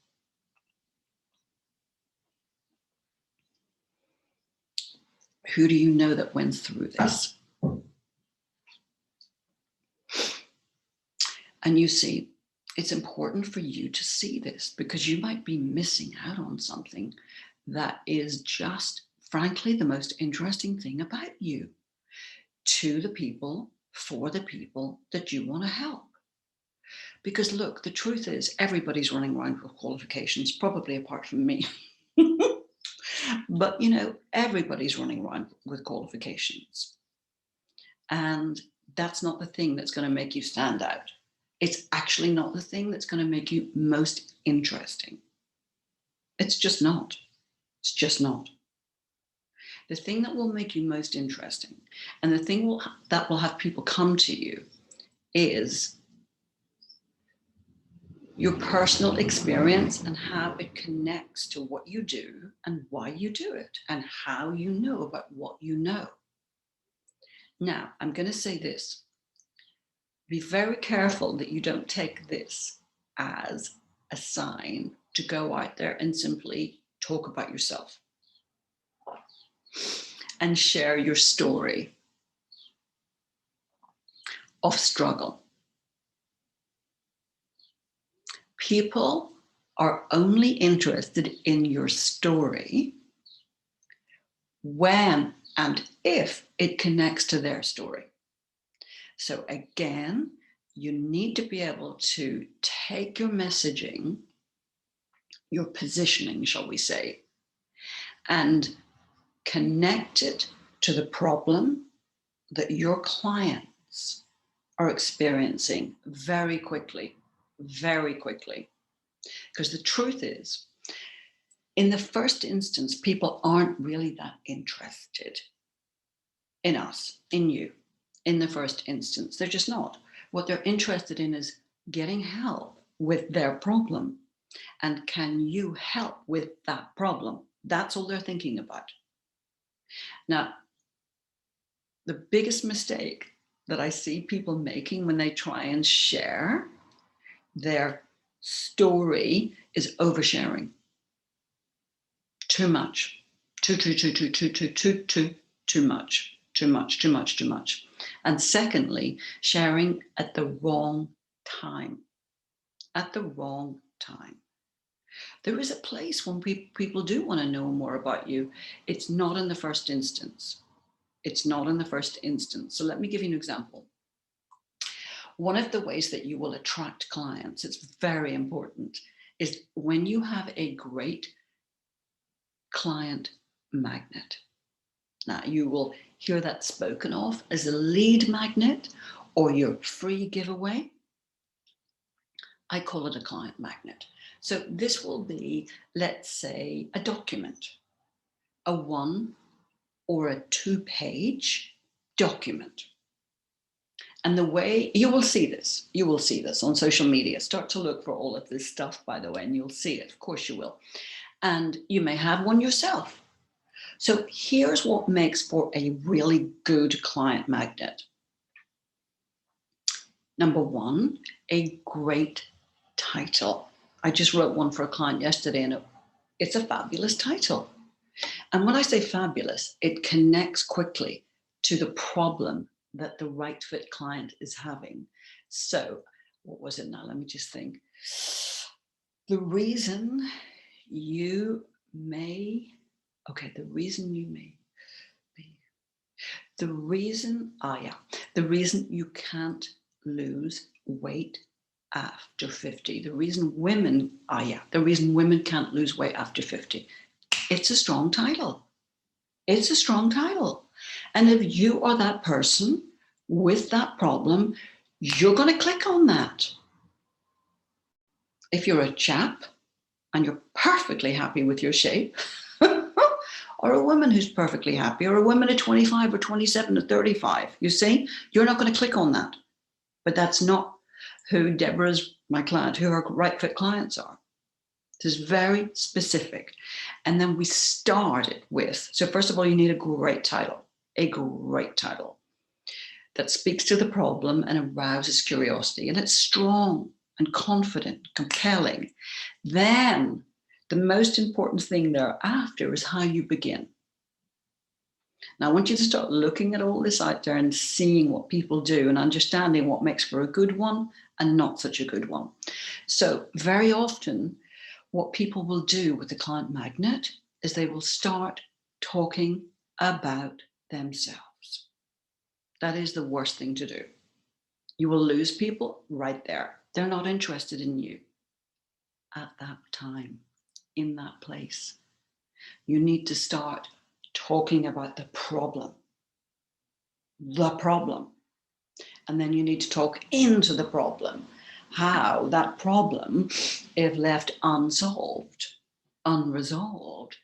Who do you know that went through this? And you see, it's important for you to see this because you might be missing out on something that is just, frankly, the most interesting thing about you to the people, for the people that you want to help. Because look, the truth is everybody's running around with qualifications, probably apart from me. But, you know, everybody's running around with qualifications. And that's not the thing that's going to make you stand out. It's actually not the thing that's going to make you most interesting. It's just not. It's just not. The thing that will make you most interesting and the thing that will have people come to you is your personal experience and how it connects to what you do and why you do it and how you know about what you know. Now, I'm going to say this. Be very careful that you don't take this as a sign to go out there and simply talk about yourself and share your story of struggle. People are only interested in your story when and if it connects to their story. So again, you need to be able to take your messaging, your positioning, shall we say, and connect it to the problem that your clients are experiencing very quickly, very quickly. Because the truth is, in the first instance, people aren't really that interested in us, in you, in the first instance. They're just not. What they're interested in is getting help with their problem. And can you help with that problem? That's all they're thinking about. Now, the biggest mistake that I see people making when they try and share their story is oversharing. Too much. Too much. And secondly, sharing at the wrong time. At the wrong time. There is a place when people do want to know more about you. It's not in the first instance. It's not in the first instance. So let me give you an example. One of the ways that you will attract clients, it's very important, is when you have a great client magnet. Now, you will hear that spoken of as a lead magnet or your free giveaway. I call it a client magnet. So this will be, let's say, a document, a 1 or a 2-page document. And the way you will see this on social media. Start to look for all of this stuff, by the way, and you'll see it. Of course you will. And you may have one yourself. So here's what makes for a really good client magnet. Number 1, a great title. I just wrote one for a client yesterday, and it's a fabulous title. And when I say fabulous, it connects quickly to the problem that the right fit client is having. So what was it now? Let me just think. The reason you may you can't lose weight after 50. The reason women can't lose weight after 50. It's a strong title. It's a strong title. And if you are that person with that problem, you're going to click on that. If you're a chap and you're perfectly happy with your shape, or a woman who's perfectly happy, or a woman at 25 or 27 or 35, you see, you're not going to click on that. But that's not who Deborah's, my client, who her right fit clients are. This is very specific. And then we started with, so first of all, you need a great title that speaks to the problem and arouses curiosity. And it's strong and confident, compelling. Then the most important thing thereafter is how you begin. Now, I want you to start looking at all this out there and seeing what people do and understanding what makes for a good one and not such a good one. So very often, what people will do with the client magnet is they will start talking about themselves. That is the worst thing to do. You will lose people right there. They're not interested in you at that time, in that place. You need to start talking about the problem. And then you need to talk into the problem. How that problem, if left unsolved, unresolved,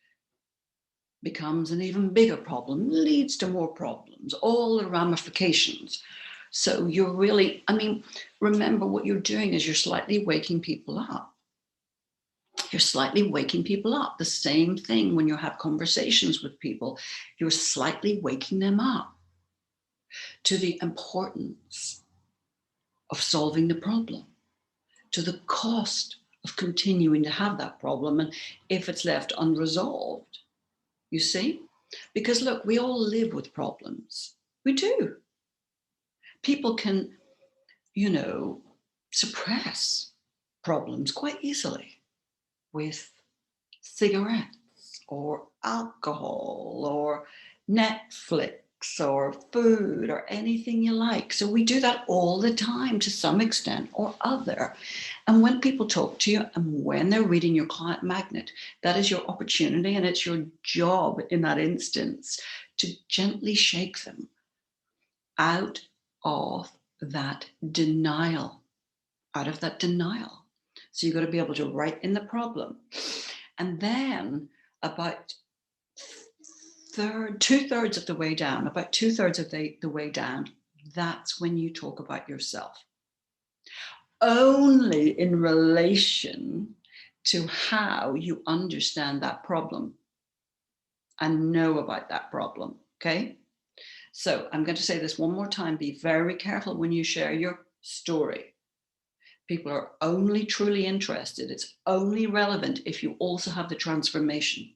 becomes an even bigger problem, leads to more problems, all the ramifications. So you're really, remember what you're doing is you're slightly waking people up. You're slightly waking people up. The same thing when you have conversations with people, you're slightly waking them up to the importance of solving the problem, to the cost of continuing to have that problem, and if it's left unresolved, you see? Because look, we all live with problems. We do. People can, suppress problems quite easily with cigarettes or alcohol or Netflix or food or anything you like. So we do that all the time to some extent or other. And when people talk to you and when they're reading your client magnet, that is your opportunity, and it's your job in that instance to gently shake them out of that denial. So you've got to be able to write in the problem. And then about two-thirds of the way down, that's when you talk about yourself. Only in relation to how you understand that problem and know about that problem, okay? So I'm going to say this one more time. Be very careful when you share your story. People are only truly interested. It's only relevant if you also have the transformation.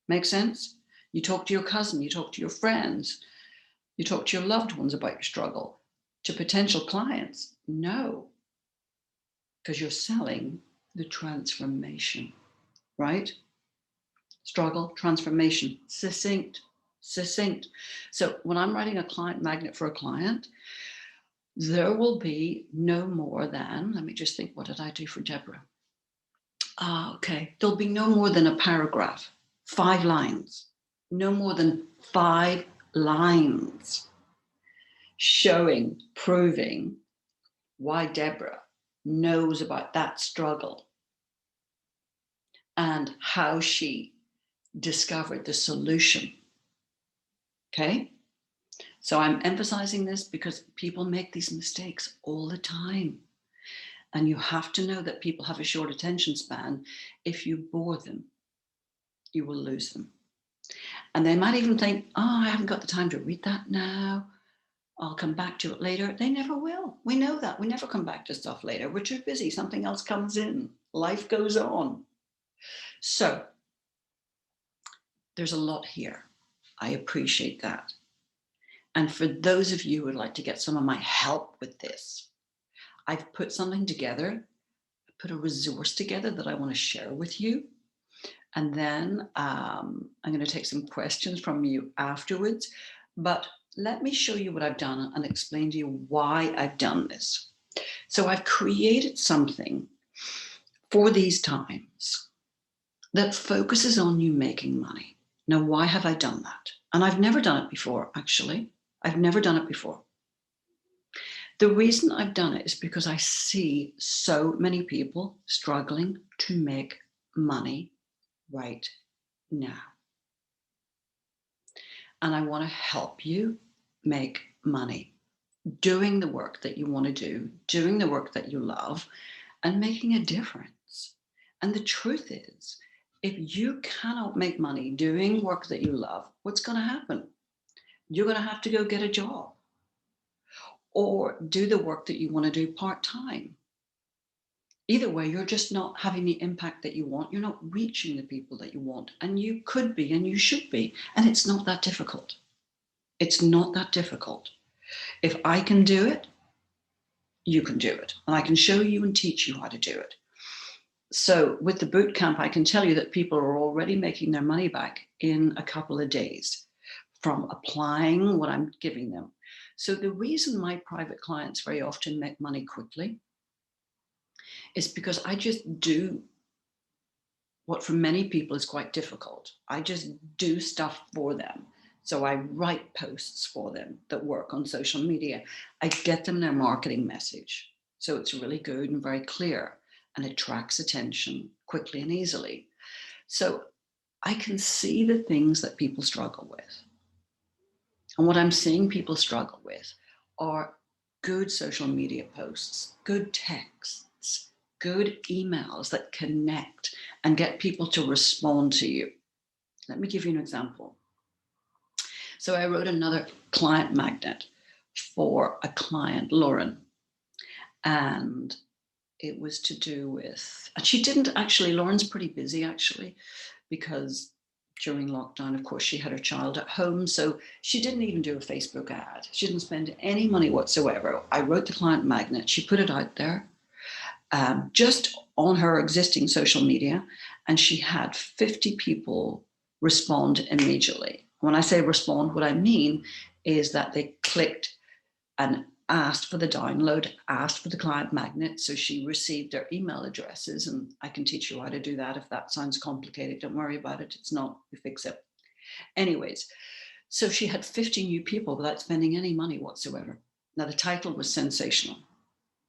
Make sense? You talk to your cousin, you talk to your friends, you talk to your loved ones about your struggle. To potential clients, no, because you're selling the transformation, right? Struggle, transformation, succinct. So when I'm writing a client magnet for a client, there will be no more than, let me just think, what did I do for Deborah? Okay, there'll be no more than a paragraph, 5 lines, no more than 5 lines showing, proving why Deborah knows about that struggle and how she discovered the solution. Okay? So I'm emphasizing this because people make these mistakes all the time. And you have to know that people have a short attention span. If you bore them, you will lose them. And they might even think, oh, I haven't got the time to read that now. I'll come back to it later. They never will. We know that. We never come back to stuff later. We're too busy. Something else comes in. Life goes on. So there's a lot here. I appreciate that. And for those of you who would like to get some of my help with this, I've put something together, put a resource together that I want to share with you. And then I'm going to take some questions from you afterwards. But let me show you what I've done and explain to you why I've done this. So I've created something for these times that focuses on you making money. Now, why have I done that? And I've never done it before, actually. I've never done it before. The reason I've done it is because I see so many people struggling to make money right now. And I want to help you make money doing the work that you want to do, doing the work that you love, and making a difference. And the truth is, if you cannot make money doing work that you love, what's going to happen? You're going to have to go get a job or do the work that you want to do part-time. Either way, you're just not having the impact that you want. You're not reaching the people that you want. And you could be and you should be. And it's not that difficult. It's not that difficult. If I can do it, you can do it. And I can show you and teach you how to do it. So with the boot camp, I can tell you that people are already making their money back in a couple of days from applying what I'm giving them. So the reason my private clients very often make money quickly is because I just do what for many people is quite difficult. I just do stuff for them. So I write posts for them that work on social media. I get them their marketing message. So it's really good and very clear and attracts attention quickly and easily. So I can see the things that people struggle with. And what I'm seeing people struggle with are good social media posts, good texts, good emails that connect and get people to respond to you. Let me give you an example. So I wrote another client magnet for a client, Lauren, and it was to do with, and she didn't actually, Lauren's pretty busy actually, because during lockdown, of course, she had her child at home. So she didn't even do a Facebook ad. She didn't spend any money whatsoever. I wrote the client magnet. She put it out there just on her existing social media. And she had 50 people respond immediately. When I say respond, what I mean is that they clicked and asked for the download, asked for the client magnet. So she received their email addresses, and I can teach you how to do that. If that sounds complicated, don't worry about it. It's not, we fix it. Anyways, so she had 50 new people without spending any money whatsoever. Now the title was Sensational.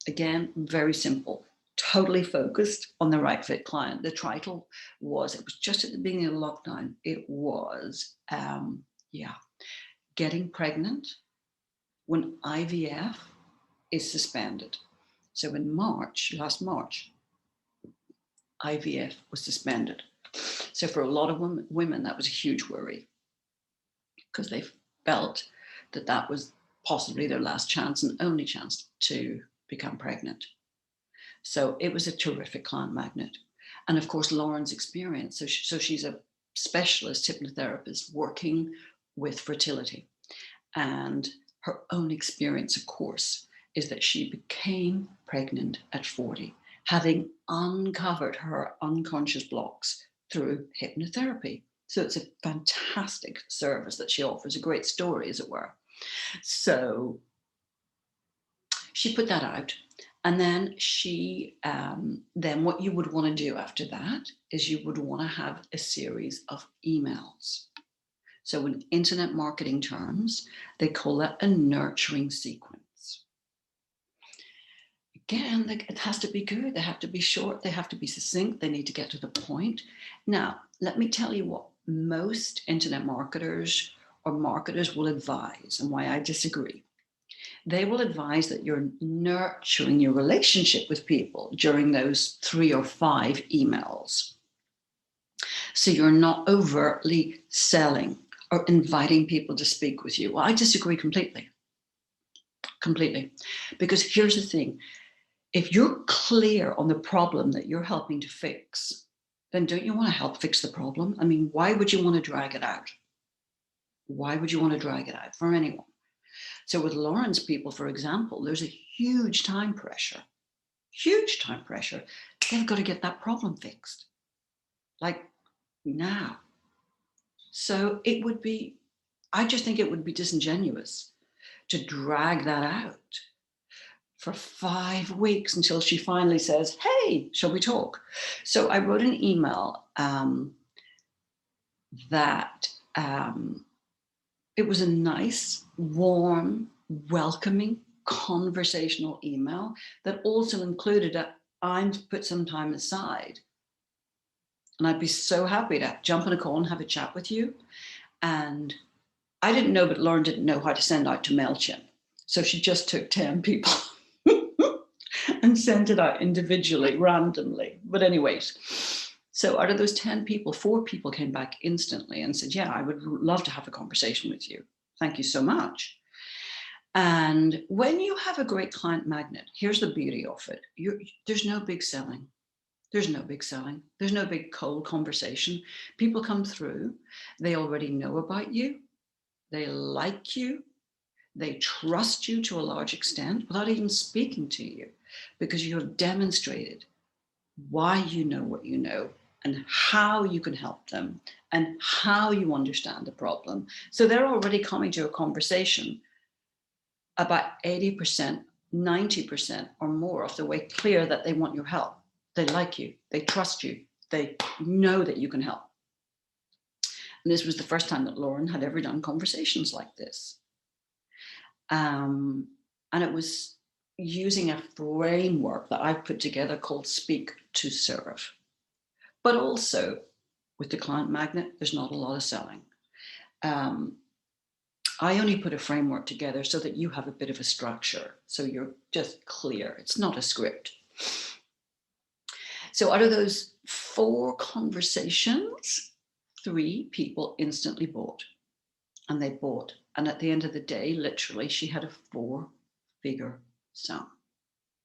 Again, very simple, totally focused on the right fit client. The title was, it was just at the beginning of lockdown. It was, getting pregnant when IVF is suspended. So in March, last March, IVF was suspended. So for a lot of women, that was a huge worry because they felt that that was possibly their last chance and only chance to become pregnant. So it was a terrific client magnet. And of course, Lauren's experience. So she's a specialist hypnotherapist working with fertility. And her own experience, of course, is that she became pregnant at 40, having uncovered her unconscious blocks through hypnotherapy. So it's a fantastic service that she offers, a great story, as it were. So she put that out. And then then what you would want to do after that is you would want to have a series of emails. So in internet marketing terms, they call that a nurturing sequence. Again, it has to be good. They have to be short. They have to be succinct. They need to get to the point. Now, let me tell you what most internet marketers or marketers will advise and why I disagree. They will advise that you're nurturing your relationship with people during those 3 or 5 emails. So you're not overtly selling or inviting people to speak with you. Well, I disagree completely. Because here's the thing. If you're clear on the problem that you're helping to fix, then don't you want to help fix the problem? I mean, why would you want to drag it out? Why would you want to drag it out for anyone? So with Lauren's people, for example, there's a huge time pressure. They've got to get that problem fixed, like now. So I just think it would be disingenuous to drag that out for 5 weeks until she finally says, hey, shall we talk? So I wrote an email that it was a nice, warm, welcoming, conversational email that also included I'm put some time aside. And I'd be so happy to jump on a call and have a chat with you. And I didn't know, but Lauren didn't know how to send out to MailChimp. So she just took 10 people and sent it out individually, randomly. But anyways, so out of those 10 people, 4 people came back instantly and said, yeah, I would love to have a conversation with you. Thank you so much. And when you have a great client magnet, here's the beauty of it. There's no big selling. There's no big cold conversation. People come through. They already know about you. They like you. They trust you to a large extent without even speaking to you, because you have demonstrated why you know what you know and how you can help them and how you understand the problem. So they're already coming to a conversation about 80%, 90% or more of the way clear that they want your help. They like you, they trust you, they know that you can help. And this was the first time that Lauren had ever done conversations like this. And it was using a framework that I've put together called Speak to Serve. But also with the client magnet, there's not a lot of selling. I only put a framework together so that you have a bit of a structure, so you're just clear. It's not a script. So out of those 4 conversations, 3 people instantly bought. And they bought. And at the end of the day, literally, she had a 4-figure sum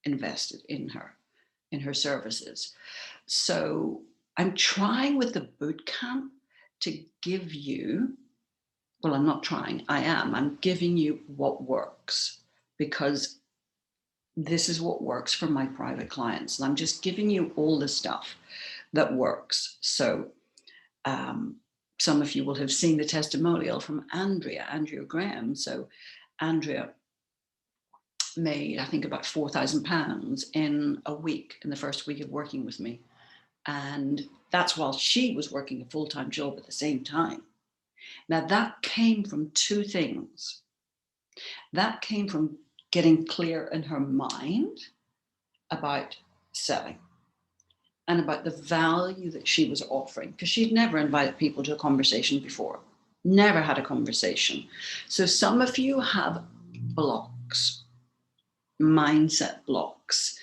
invested in her services. So I'm trying with the boot camp to give you, well, I'm not trying, I'm giving you what works, because this is what works for my private clients. And I'm just giving you all the stuff that works. So some of you will have seen the testimonial from Andrea Graham. So Andrea made, I think, about £4,000 in a week, in the first week of working with me. And that's while she was working a full-time job at the same time. Now that came from 2 things. That came from getting clear in her mind about selling and about the value that she was offering, because she'd never invited people to a conversation before, never had a conversation. So some of you have blocks, mindset blocks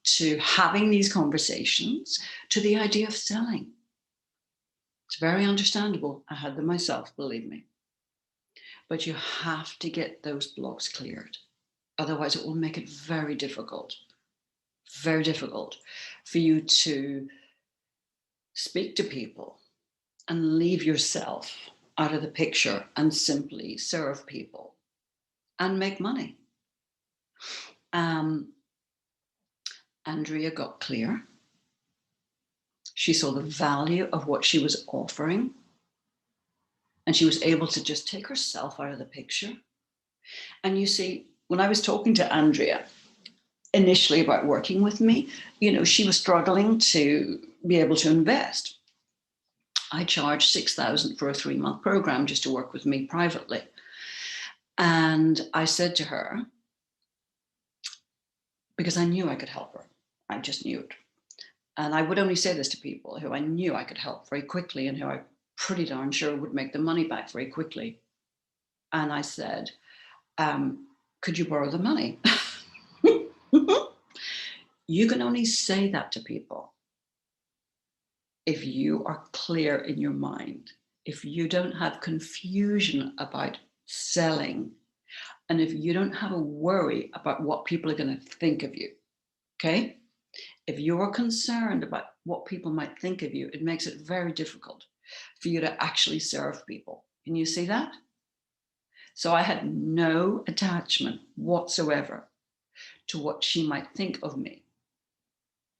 to having these conversations, to the idea of selling. It's very understandable. I had them myself, believe me. But you have to get those blocks cleared. Otherwise, it will make it very difficult. very difficult for you to speak to people and leave yourself out of the picture and simply serve people and make money. Andrea got clear. She saw the value of what she was offering, and she was able to just take herself out of the picture. And you see, when I was talking to Andrea initially about working with me, she was struggling to be able to invest. I charged $6,000 for a 3-month program just to work with me privately. And I said to her, because I knew I could help her, I just knew it. And I would only say this to people who I knew I could help very quickly and who I'm pretty darn sure would make the money back very quickly. And I said, could you borrow the money? You can only say that to people if you are clear in your mind, if you don't have confusion about selling, and if you don't have a worry about what people are going to think of you, okay? If you're concerned about what people might think of you, it makes it very difficult for you to actually serve people. Can you see that? So I had no attachment whatsoever to what she might think of me.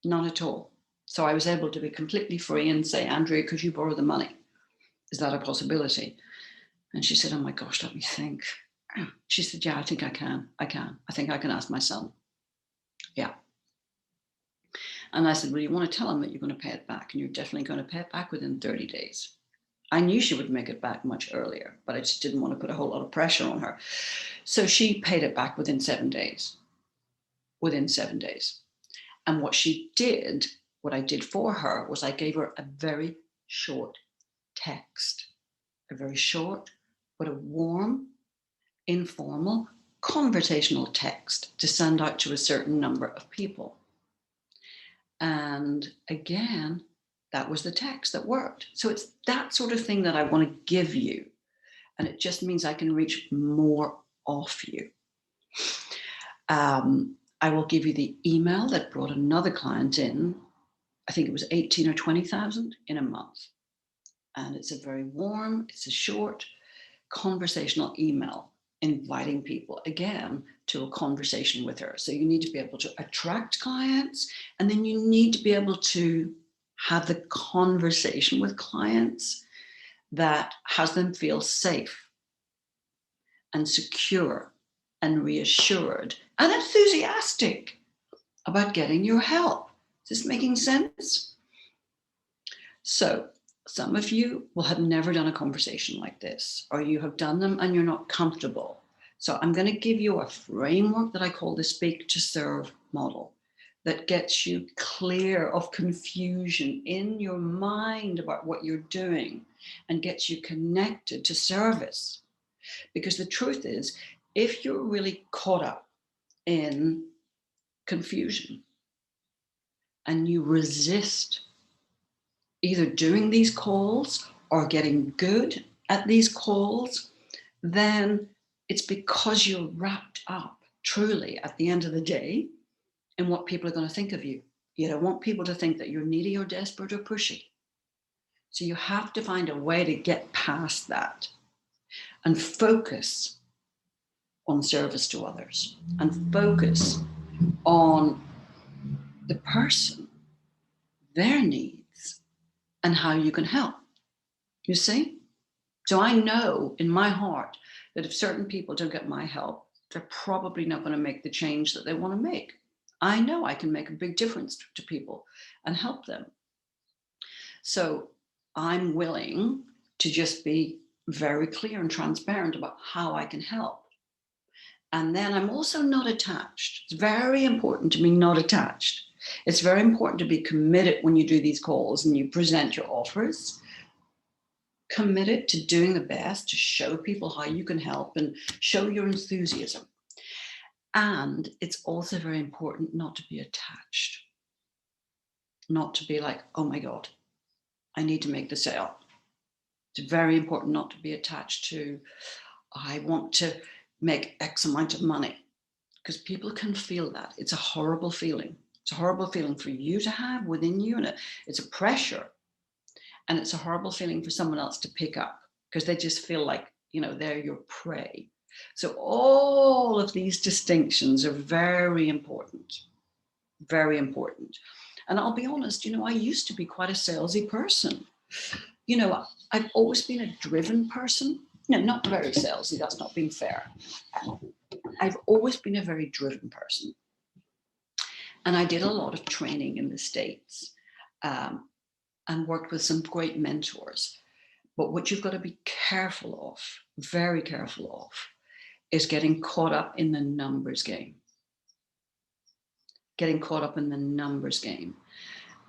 None at all. So I was able to be completely free and say, Andrea, could you borrow the money? Is that a possibility? And she said, oh my gosh, let me think. She said, yeah, I think I can. I think I can ask my son. Yeah. And I said, well, you want to tell him that you're going to pay it back, and you're definitely going to pay it back within 30 days. I knew she would make it back much earlier, but I just didn't want to put a whole lot of pressure on her. So she paid it back within 7 days. Within 7 days. And what I did for her was I gave her a very short text, a very short, but a warm, informal, conversational text to send out to a certain number of people. And again, that was the text that worked. So it's that sort of thing that I want to give you. And it just means I can reach more of you. I will give you the email that brought another client in. I think it was 18 or 20,000 in a month. And it's a very warm, it's a short conversational email inviting people again to a conversation with her. So you need to be able to attract clients, and then you need to be able to have the conversation with clients that has them feel safe and secure and reassured and enthusiastic about getting your help. Is this making sense? So some of you will have never done a conversation like this, or you have done them and you're not comfortable. So I'm going to give you a framework that I call the Speak to Serve model that gets you clear of confusion in your mind about what you're doing and gets you connected to service. Because the truth is, if you're really caught up in confusion and you resist either doing these calls or getting good at these calls, then it's because you're wrapped up truly at the end of the day in what people are going to think of you. You don't want people to think that you're needy or desperate or pushy. So you have to find a way to get past that and focus on service to others and focus on the person, their needs, and how you can help. You see? So I know in my heart that if certain people don't get my help, they're probably not going to make the change that they want to make. I know I can make a big difference to people and help them. So I'm willing to just be very clear and transparent about how I can help. And then I'm also not attached. It's very important to be not attached. It's very important to be committed when you do these calls and you present your offers. Committed to doing the best to show people how you can help and show your enthusiasm. And it's also very important not to be attached. Not to be like, oh my God, I need to make the sale. It's very important not to be attached to, I want to make X amount of money, because people can feel that. It's a horrible feeling. It's a horrible feeling for you to have within you, and it's a pressure, and it's a horrible feeling for someone else to pick up because they just feel like, they're your prey. So all of these distinctions are very important, very important. And I'll be honest, I used to be quite a salesy person. I've always been a driven person. No, not very salesy, that's not being fair. I've always been a very driven person. And I did a lot of training in the States and worked with some great mentors. But what you've got to be careful of, very careful of, is getting caught up in the numbers game. Getting caught up in the numbers game.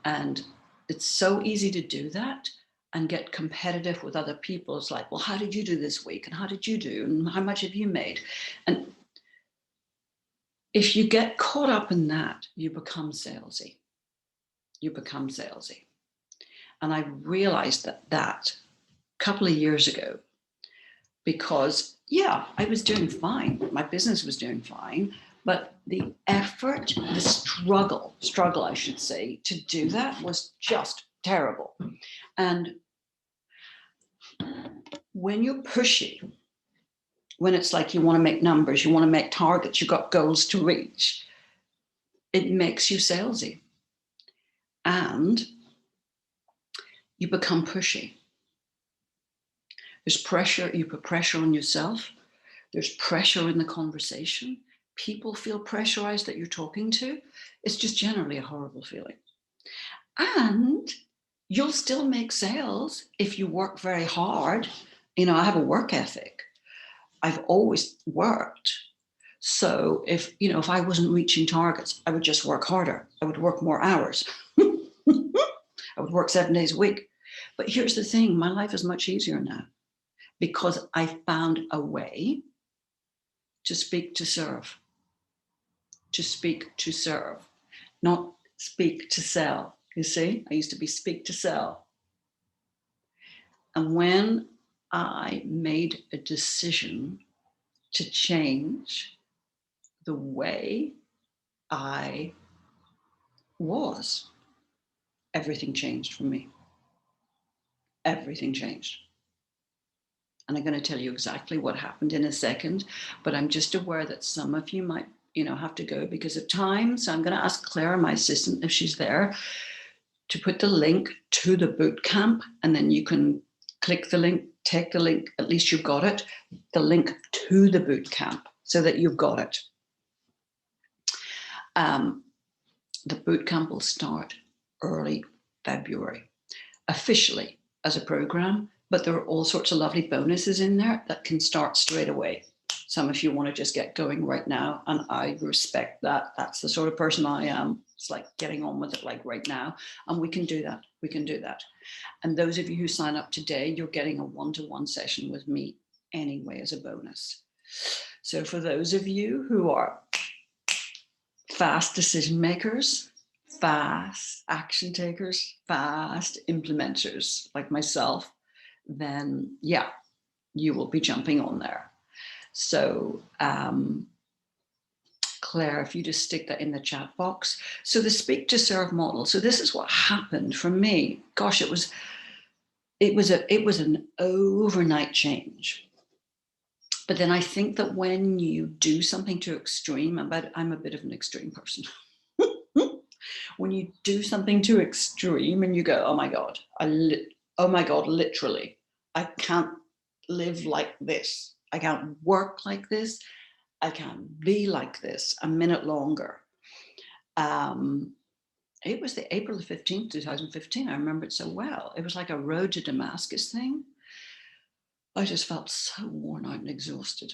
And it's so easy to do that and get competitive with other people. It's like, well, how did you do this week? And how did you do? And how much have you made? And if you get caught up in that, you become salesy. You become salesy. And I realized that a couple of years ago, because, I was doing fine. My business was doing fine. But the effort, the struggle, I should say, to do that was just terrible. And when you're pushy, when it's like you want to make numbers, you want to make targets, you've got goals to reach, it makes you salesy. And you become pushy. There's pressure, you put pressure on yourself. There's pressure in the conversation. People feel pressurized that you're talking to. It's just generally a horrible feeling. And you'll still make sales if you work very hard. I have a work ethic. I've always worked. So if I wasn't reaching targets, I would just work harder. I would work more hours. I would work 7 days a week. But here's the thing, my life is much easier now because I found a way to speak to serve. To speak to serve, not speak to sell. You see, I used to be speak to sell. And when I made a decision to change the way I was, everything changed for me. Everything changed. And I'm going to tell you exactly what happened in a second, but I'm just aware that some of you might, have to go because of time. So I'm going to ask Clara, my assistant, if she's there, to put the link to the boot camp, and then you can click the link, take the link, at least you've got it, the link to the boot camp so that you've got it. The boot camp will start early February, officially as a program, but there are all sorts of lovely bonuses in there that can start straight away. Some of you want to just get going right now, and I respect that. That's the sort of person I am. It's like getting on with it like right now, and we can do that. We can do that. And those of you who sign up today, you're getting a one-to-one session with me anyway as a bonus. So for those of you who are fast decision makers, fast action takers, fast implementers like myself, then you will be jumping on there. So Claire, if you just stick that in the chat box. So the speak to serve model. So this is what happened for me. Gosh, it was an overnight change. But then I think that when you do something too extreme, I'm a bit of an extreme person. When you do something too extreme and you go, oh my God, literally, I can't live like this. I can't work like this. I can't be like this a minute longer. It was the April 15th, 2015. I remember it so well. It was like a road to Damascus thing. I just felt so worn out and exhausted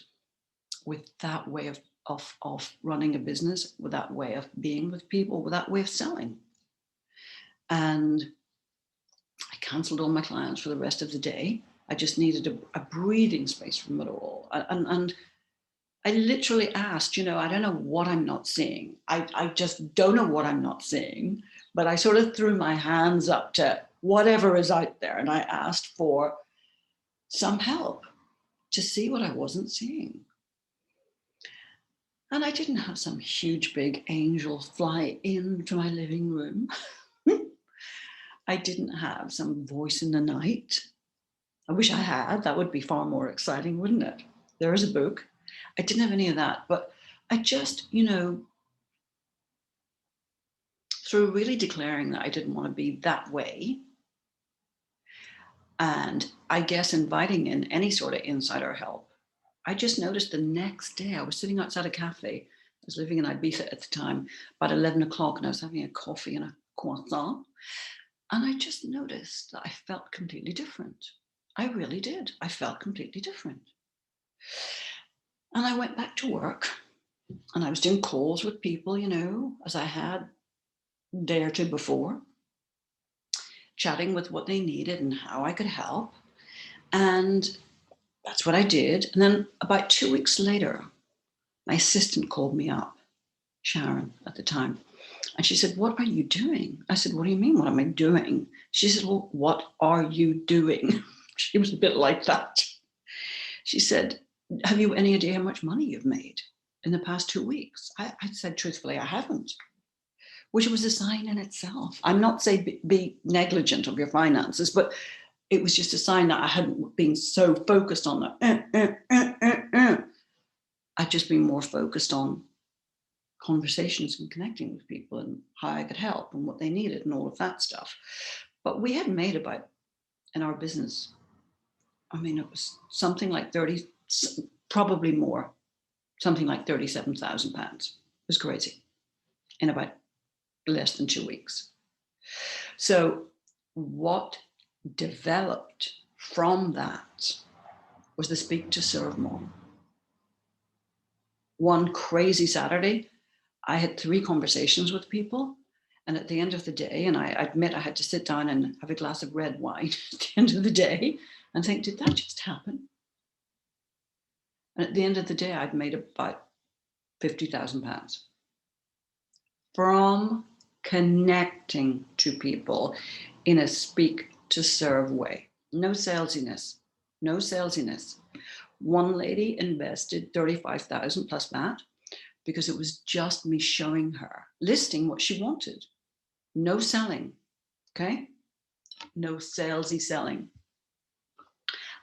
with that way of running a business, with that way of being with people, with that way of selling. And I canceled all my clients for the rest of the day. I just needed a breathing space from it all. And I literally asked, I don't know what I'm not seeing. I just don't know what I'm not seeing. But I sort of threw my hands up to whatever is out there. And I asked for some help to see what I wasn't seeing. And I didn't have some huge big angel fly into my living room. I didn't have some voice in the night. I wish I had. That would be far more exciting, wouldn't it? There is a book. I didn't have any of that, but I just, through really declaring that I didn't want to be that way, and I guess inviting in any sort of insider help, I just noticed the next day I was sitting outside a cafe. I was living in Ibiza at the time, about 11 o'clock, and I was having a coffee and a croissant. And I just noticed that I felt completely different. I really did. I felt completely different. And I went back to work and I was doing calls with people, as I had a day or two before, chatting with what they needed and how I could help. And that's what I did. And then about 2 weeks later, my assistant called me up, Sharon at the time. And she said, "What are you doing?" I said, "What do you mean, what am I doing?" She said, "Well, what are you doing?" She was a bit like that. She said, "Have you any idea how much money you've made in the past 2 weeks?" I said, truthfully, I haven't, which was a sign in itself. I'm not saying be negligent of your finances, but it was just a sign that I hadn't been so focused on that. I'd just been more focused on conversations and connecting with people and how I could help and what they needed and all of that stuff. But we had made about, in our business, it was something like 30, probably more, something like £37,000. It was crazy in about less than 2 weeks. So what developed from that was the Speak to Serve model. One crazy Saturday, I had 3 conversations with people. And at the end of the day, and I admit I had to sit down and have a glass of red wine at the end of the day and think, did that just happen? And at the end of the day, I'd made about £50,000 from connecting to people in a speak to serve way. No salesiness, no salesiness. One lady invested 35,000 plus that because it was just me showing her, listing what she wanted. No selling, okay? No salesy selling.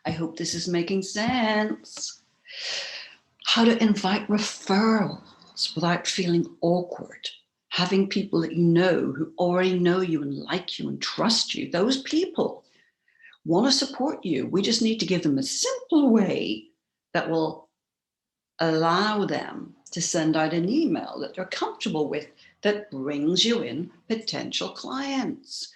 I hope this is making sense. How to invite referrals without feeling awkward. Having people that you know who already know you and like you and trust you. Those people want to support you. We just need to give them a simple way that will allow them to send out an email that they're comfortable with that brings you in potential clients.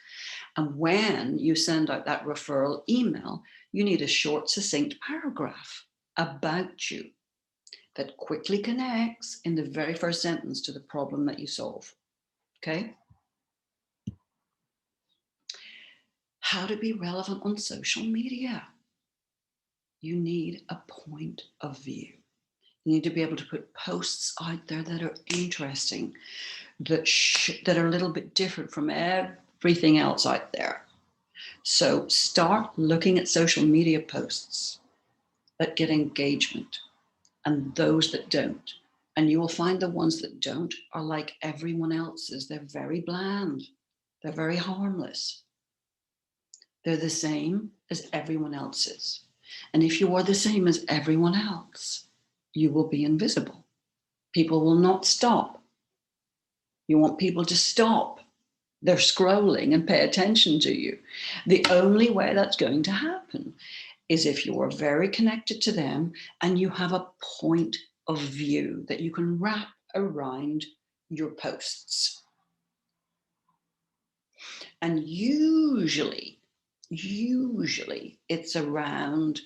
And when you send out that referral email, you need a short, succinct paragraph about you that quickly connects in the very first sentence to the problem that you solve. Okay? How to be relevant on social media. You need a point of view. You need to be able to put posts out there that are interesting, that are a little bit different from everything else out there. So start looking at social media posts that get engagement and those that don't. And you will find the ones that don't are like everyone else's. They're very bland. They're very harmless. They're the same as everyone else's. And if you are the same as everyone else, you will be invisible. People will not stop. You want people to stop their scrolling and pay attention to you. The only way that's going to happen is if you are very connected to them and you have a point of view that you can wrap around your posts. And usually it's around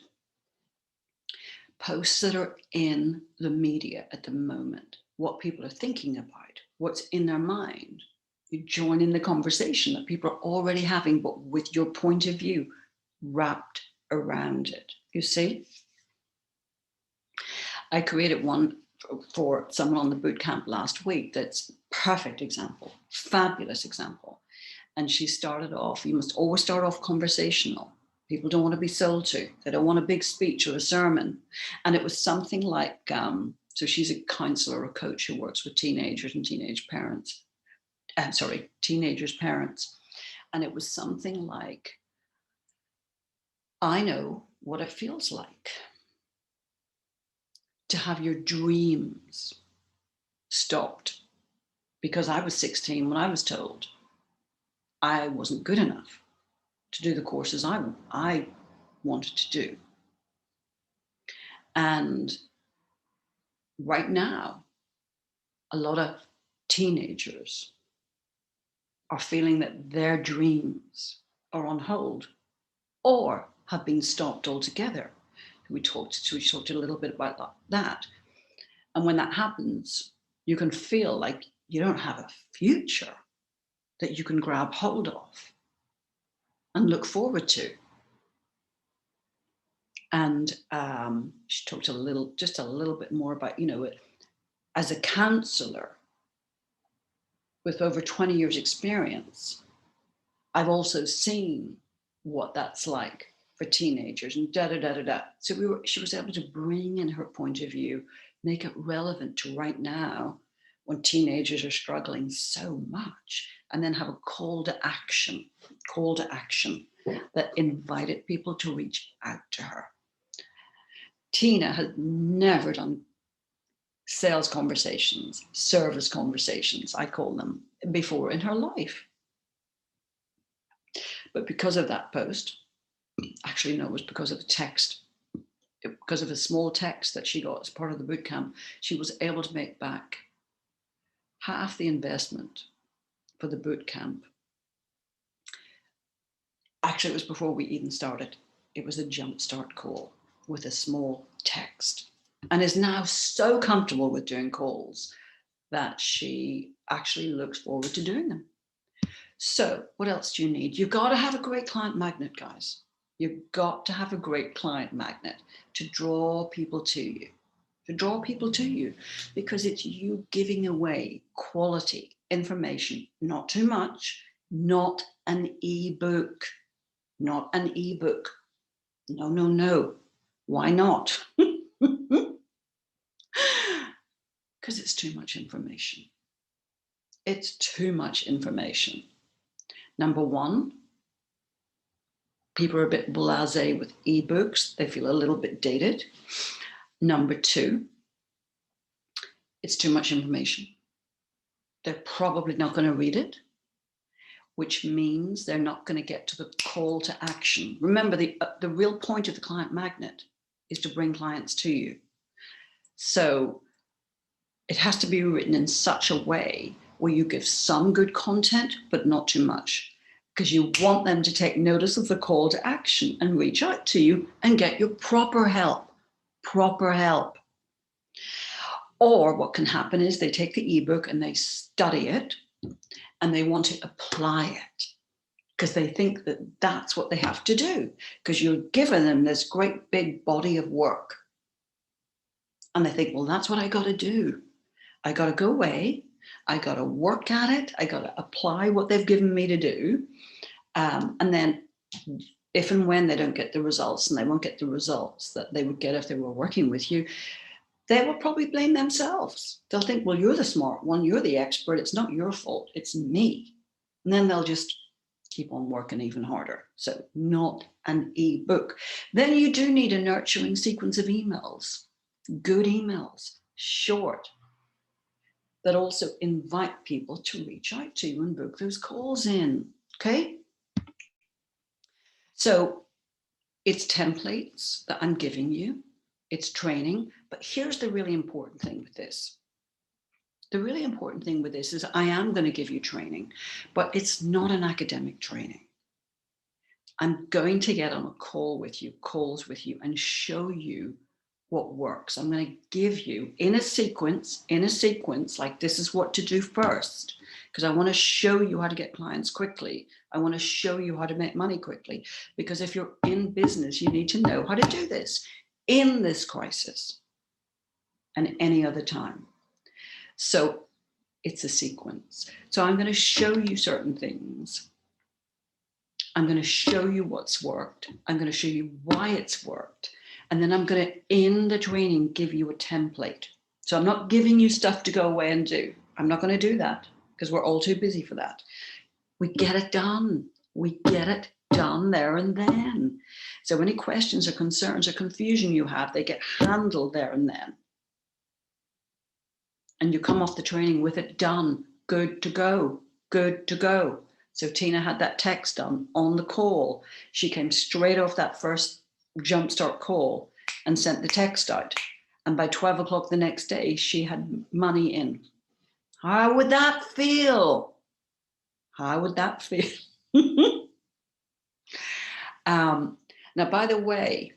posts that are in the media at the moment, what people are thinking about, what's in their mind. You join in the conversation that people are already having, but with your point of view wrapped around it. You see? I created one for someone on the boot camp last week that's perfect example, fabulous example. And she started off, you must always start off conversational. People don't want to be sold to. They don't want a big speech or a sermon. And it was something like, So she's a counselor or coach who works with teenagers and teenagers' parents. And it was something like, I know what it feels like to have your dreams stopped, because I was 16 when I was told I wasn't good enough to do the courses I wanted to do. And right now, a lot of teenagers are feeling that their dreams are on hold or have been stopped altogether. We talked a little bit about that. And when that happens, you can feel like you don't have a future that you can grab hold of and look forward to. And she talked just a little bit more about, as a counselor with over 20 years experience, I've also seen what that's like for teenagers and da-da-da-da-da. So she was able to bring in her point of view, make it relevant to right now when teenagers are struggling so much, and then have a call to action that invited people to reach out to her. Tina had never done sales conversations, service conversations, I call them, before in her life. But because of that post, actually, no, it was because of the text, because of a small text that she got as part of the boot camp, she was able to make back half the investment for the boot camp. Actually, it was before we even started. It was a jumpstart call with a small text, and is now so comfortable with doing calls that she actually looks forward to doing them. So what else do you need? You've got to have a great client magnet, guys. You've got to have a great client magnet to draw people to you, because it's you giving away quality information, not too much, not an ebook, No. Why not? Because it's too much information. It's too much information. Number one, people are a bit blasé with ebooks. They feel a little bit dated. Number two, it's too much information. They're probably not going to read it, which means they're not going to get to the call to action. Remember, the real point of the client magnet is to bring clients to you. So it has to be written in such a way where you give some good content, but not too much, because you want them to take notice of the call to action and reach out to you and get your proper help. Or what can happen is they take the ebook and they study it and they want to apply it because they think that that's what they have to do, because you're giving them this great big body of work. And they think, well, that's what I got to do. I got to go away. I got to work at it. I got to apply what they've given me to do. And then if and when they don't get the results, and they won't get the results that they would get if they were working with you, they will probably blame themselves. They'll think, well, you're the smart one. You're the expert. It's not your fault. It's me. And then they'll just keep on working even harder. So not an ebook. Then you do need a nurturing sequence of emails, good emails, short, that also invite people to reach out to you and book those calls in, okay? So it's templates that I'm giving you, it's training, but here's the really important thing with this. The really important thing with this is I am going to give you training, but it's not an academic training. I'm going to get on a calls with you and show you what works. I'm going to give you in a sequence, like this is what to do first, because I want to show you how to get clients quickly. I want to show you how to make money quickly, because if you're in business, you need to know how to do this in this crisis and any other time. So it's a sequence. So I'm going to show you certain things. I'm going to show you what's worked. I'm going to show you why it's worked. And then I'm going to, in the training, give you a template. So I'm not giving you stuff to go away and do. I'm not going to do that because we're all too busy for that. We get it done. We get it done there and then. So any questions or concerns or confusion you have, they get handled there and then. And you come off the training with it done, good to go, good to go. So Tina had that text done on the call. She came straight off that first Jumpstart call and sent the text out. And by 12 o'clock the next day, she had money in. How would that feel? How would that feel? Now, by the way,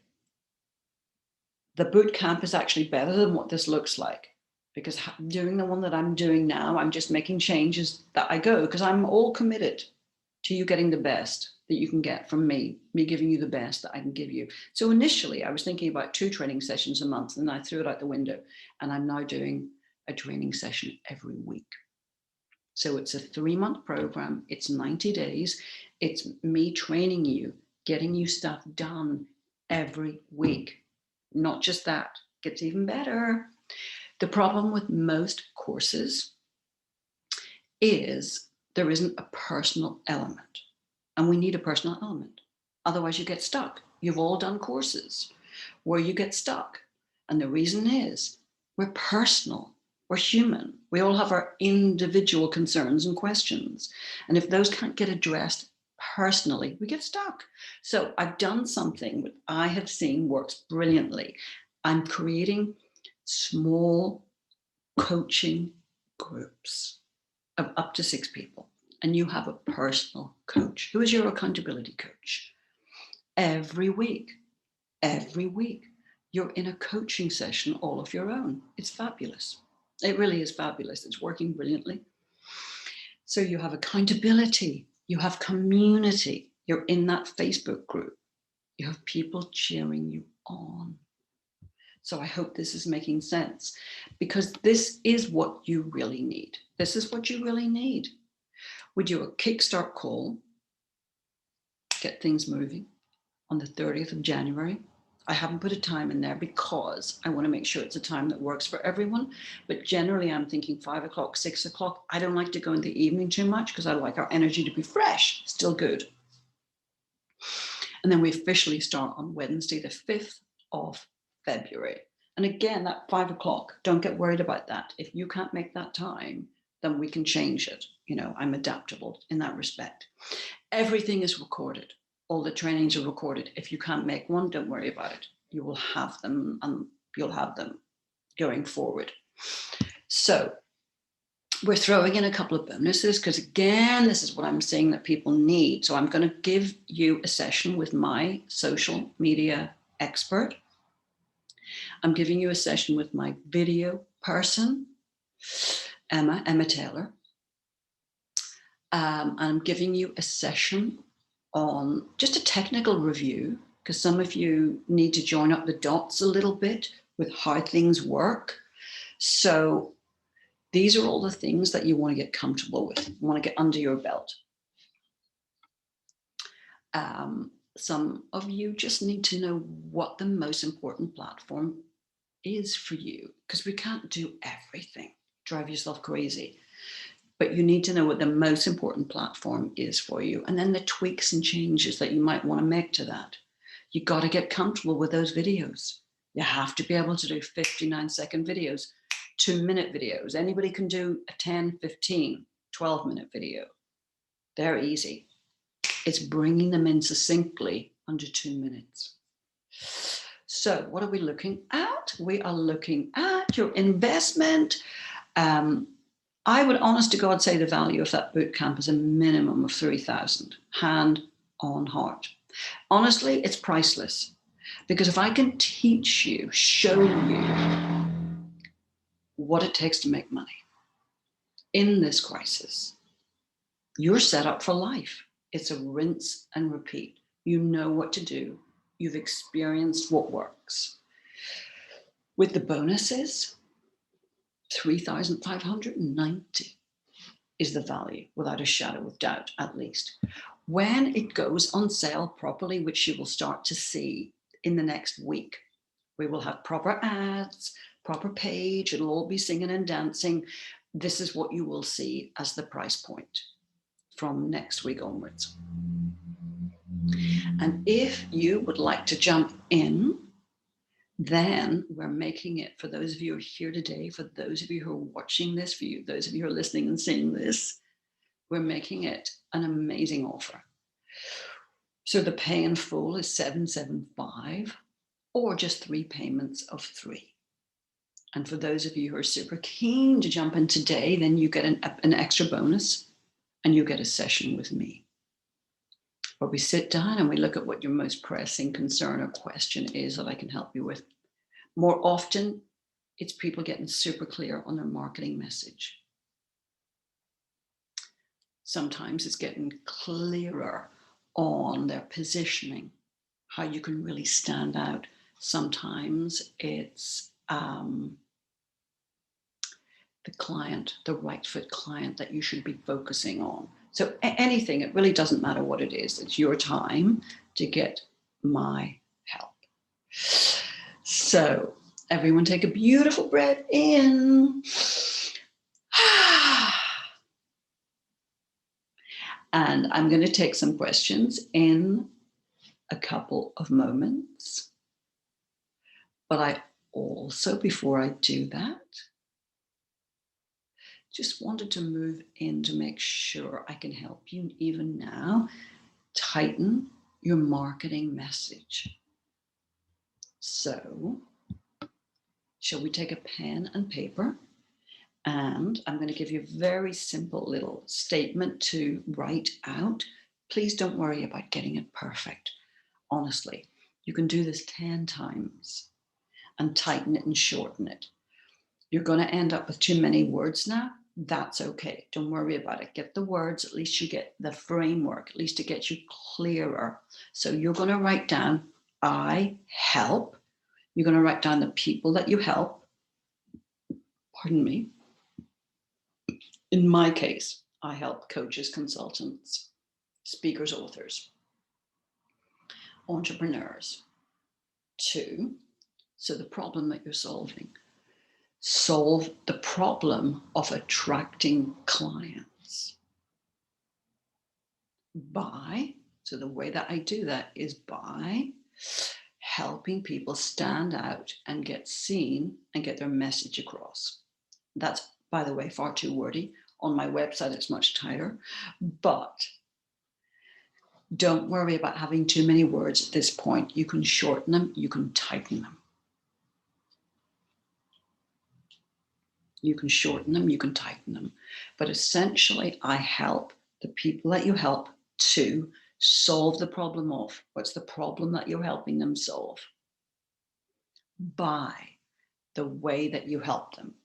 the boot camp is actually better than what this looks like, because doing the one that I'm doing now, I'm just making changes that I go, because I'm all committed to you getting the best that you can get from me giving you the best that I can give you. So initially I was thinking about 2 training sessions a month, and I threw it out the window, and I'm now doing a training session every week. So it's a 3-month program. It's 90 days. It's me training you, getting you stuff done every week. Not just that, gets even better. The problem with most courses is there isn't a personal element. And we need a personal element. Otherwise you get stuck. You've all done courses where you get stuck. And the reason is we're personal. We're human. We all have our individual concerns and questions. And if those can't get addressed personally, we get stuck. So I've done something that I have seen works brilliantly. I'm creating small coaching groups of up to 6 people. And you have a personal coach who is your accountability coach. Every week, you're in a coaching session all of your own. It's fabulous. It really is fabulous. It's working brilliantly. So you have accountability, you have community, you're in that Facebook group, you have people cheering you on. So I hope this is making sense, because this is what you really need. This is what you really need. We do a kickstart call, get things moving on the 30th of January. I haven't put a time in there because I want to make sure it's a time that works for everyone. But generally I'm thinking 5 o'clock, 6 o'clock. I don't like to go in the evening too much because I like our energy to be fresh, still good. And then we officially start on Wednesday, the 5th of February. And again, that 5 o'clock, don't get worried about that. If you can't make that time, then we can change it. You know, I'm adaptable in that respect. Everything is recorded. All the trainings are recorded. If you can't make one, don't worry about it. You will have them, and you'll have them going forward. So we're throwing in a couple of bonuses because, again, this is what I'm saying that people need. So I'm going to give you a session with my social media expert. I'm giving you a session with my video person, Emma Taylor. I'm giving you a session on just a technical review, because some of you need to join up the dots a little bit with how things work. So these are all the things that you want to get comfortable with, you want to get under your belt. Some of you just need to know what the most important platform is for you, because we can't do everything, drive yourself crazy. But you need to know what the most important platform is for you, and then the tweaks and changes that you might want to make to that. You got to get comfortable with those videos. You have to be able to do 59-second videos, 2-minute videos. Anybody can do a 10, 15, 12-minute video. They're easy. It's bringing them in succinctly under 2 minutes. So what are we looking at? We are looking at your investment. I would, honest to God, say the value of that boot camp is a minimum of 3,000, hand on heart. Honestly, it's priceless, because if I can teach you, show you what it takes to make money in this crisis, you're set up for life. It's a rinse and repeat. You know what to do. You've experienced what works. With the bonuses, 3,590 is the value, without a shadow of doubt, at least. When it goes on sale properly, which you will start to see in the next week, we will have proper ads, proper page. It'll all be singing and dancing. This is what you will see as the price point from next week onwards. And if you would like to jump in, then we're making it, for those of you who are here today, for those of you who are watching this, for you, those of you who are listening and seeing this, we're making it an amazing offer. So the pay in full is $775, or just 3 payments of 3. And for those of you who are super keen to jump in today, then you get an extra bonus, and you get a session with me, where we sit down and we look at what your most pressing concern or question is that I can help you with. More often, it's people getting super clear on their marketing message. Sometimes it's getting clearer on their positioning, how you can really stand out. Sometimes it's the client, the right fit client that you should be focusing on. So anything, it really doesn't matter what it is. It's your time to get my help. So everyone take a beautiful breath in. And I'm going to take some questions in a couple of moments. But I also, before I do that, just wanted to move in to make sure I can help you even now tighten your marketing message. So, shall we take a pen and paper? And I'm going to give you a very simple little statement to write out. Please don't worry about getting it perfect. Honestly, you can do this 10 times and tighten it and shorten it. You're going to end up with too many words now. That's okay. Don't worry about it. Get the words. At least you get the framework. At least it gets you clearer. So you're going to write down, I help. You're going to write down the people that you help. Pardon me. In my case, I help coaches, consultants, speakers, authors, entrepreneurs. 2, so the problem that you're solving. Solve the problem of attracting clients. By, so the way that I do that is by helping people stand out and get seen and get their message across. That's, by the way, far too wordy. On my website, it's much tighter, but don't worry about having too many words at this point. You can shorten them, you can tighten them. You can shorten them, you can tighten them. But essentially, I help the people that you help to solve the problem of. What's the problem that you're helping them solve? By the way that you help them.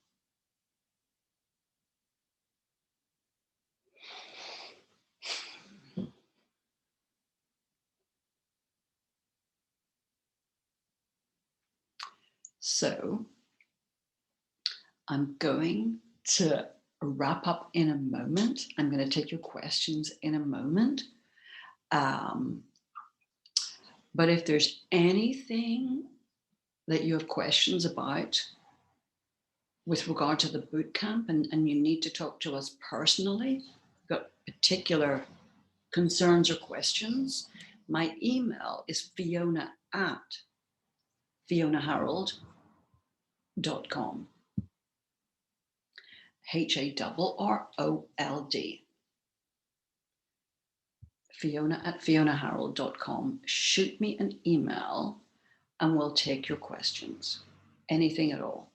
So I'm going to wrap up in a moment. I'm going to take your questions in a moment. But if there's anything that you have questions about with regard to the bootcamp and you need to talk to us personally, got particular concerns or questions, my email is Fiona@FionaHarrold.com. HARROLD. Fiona@FionaHarrold.com. Shoot me an email and we'll take your questions. Anything at all.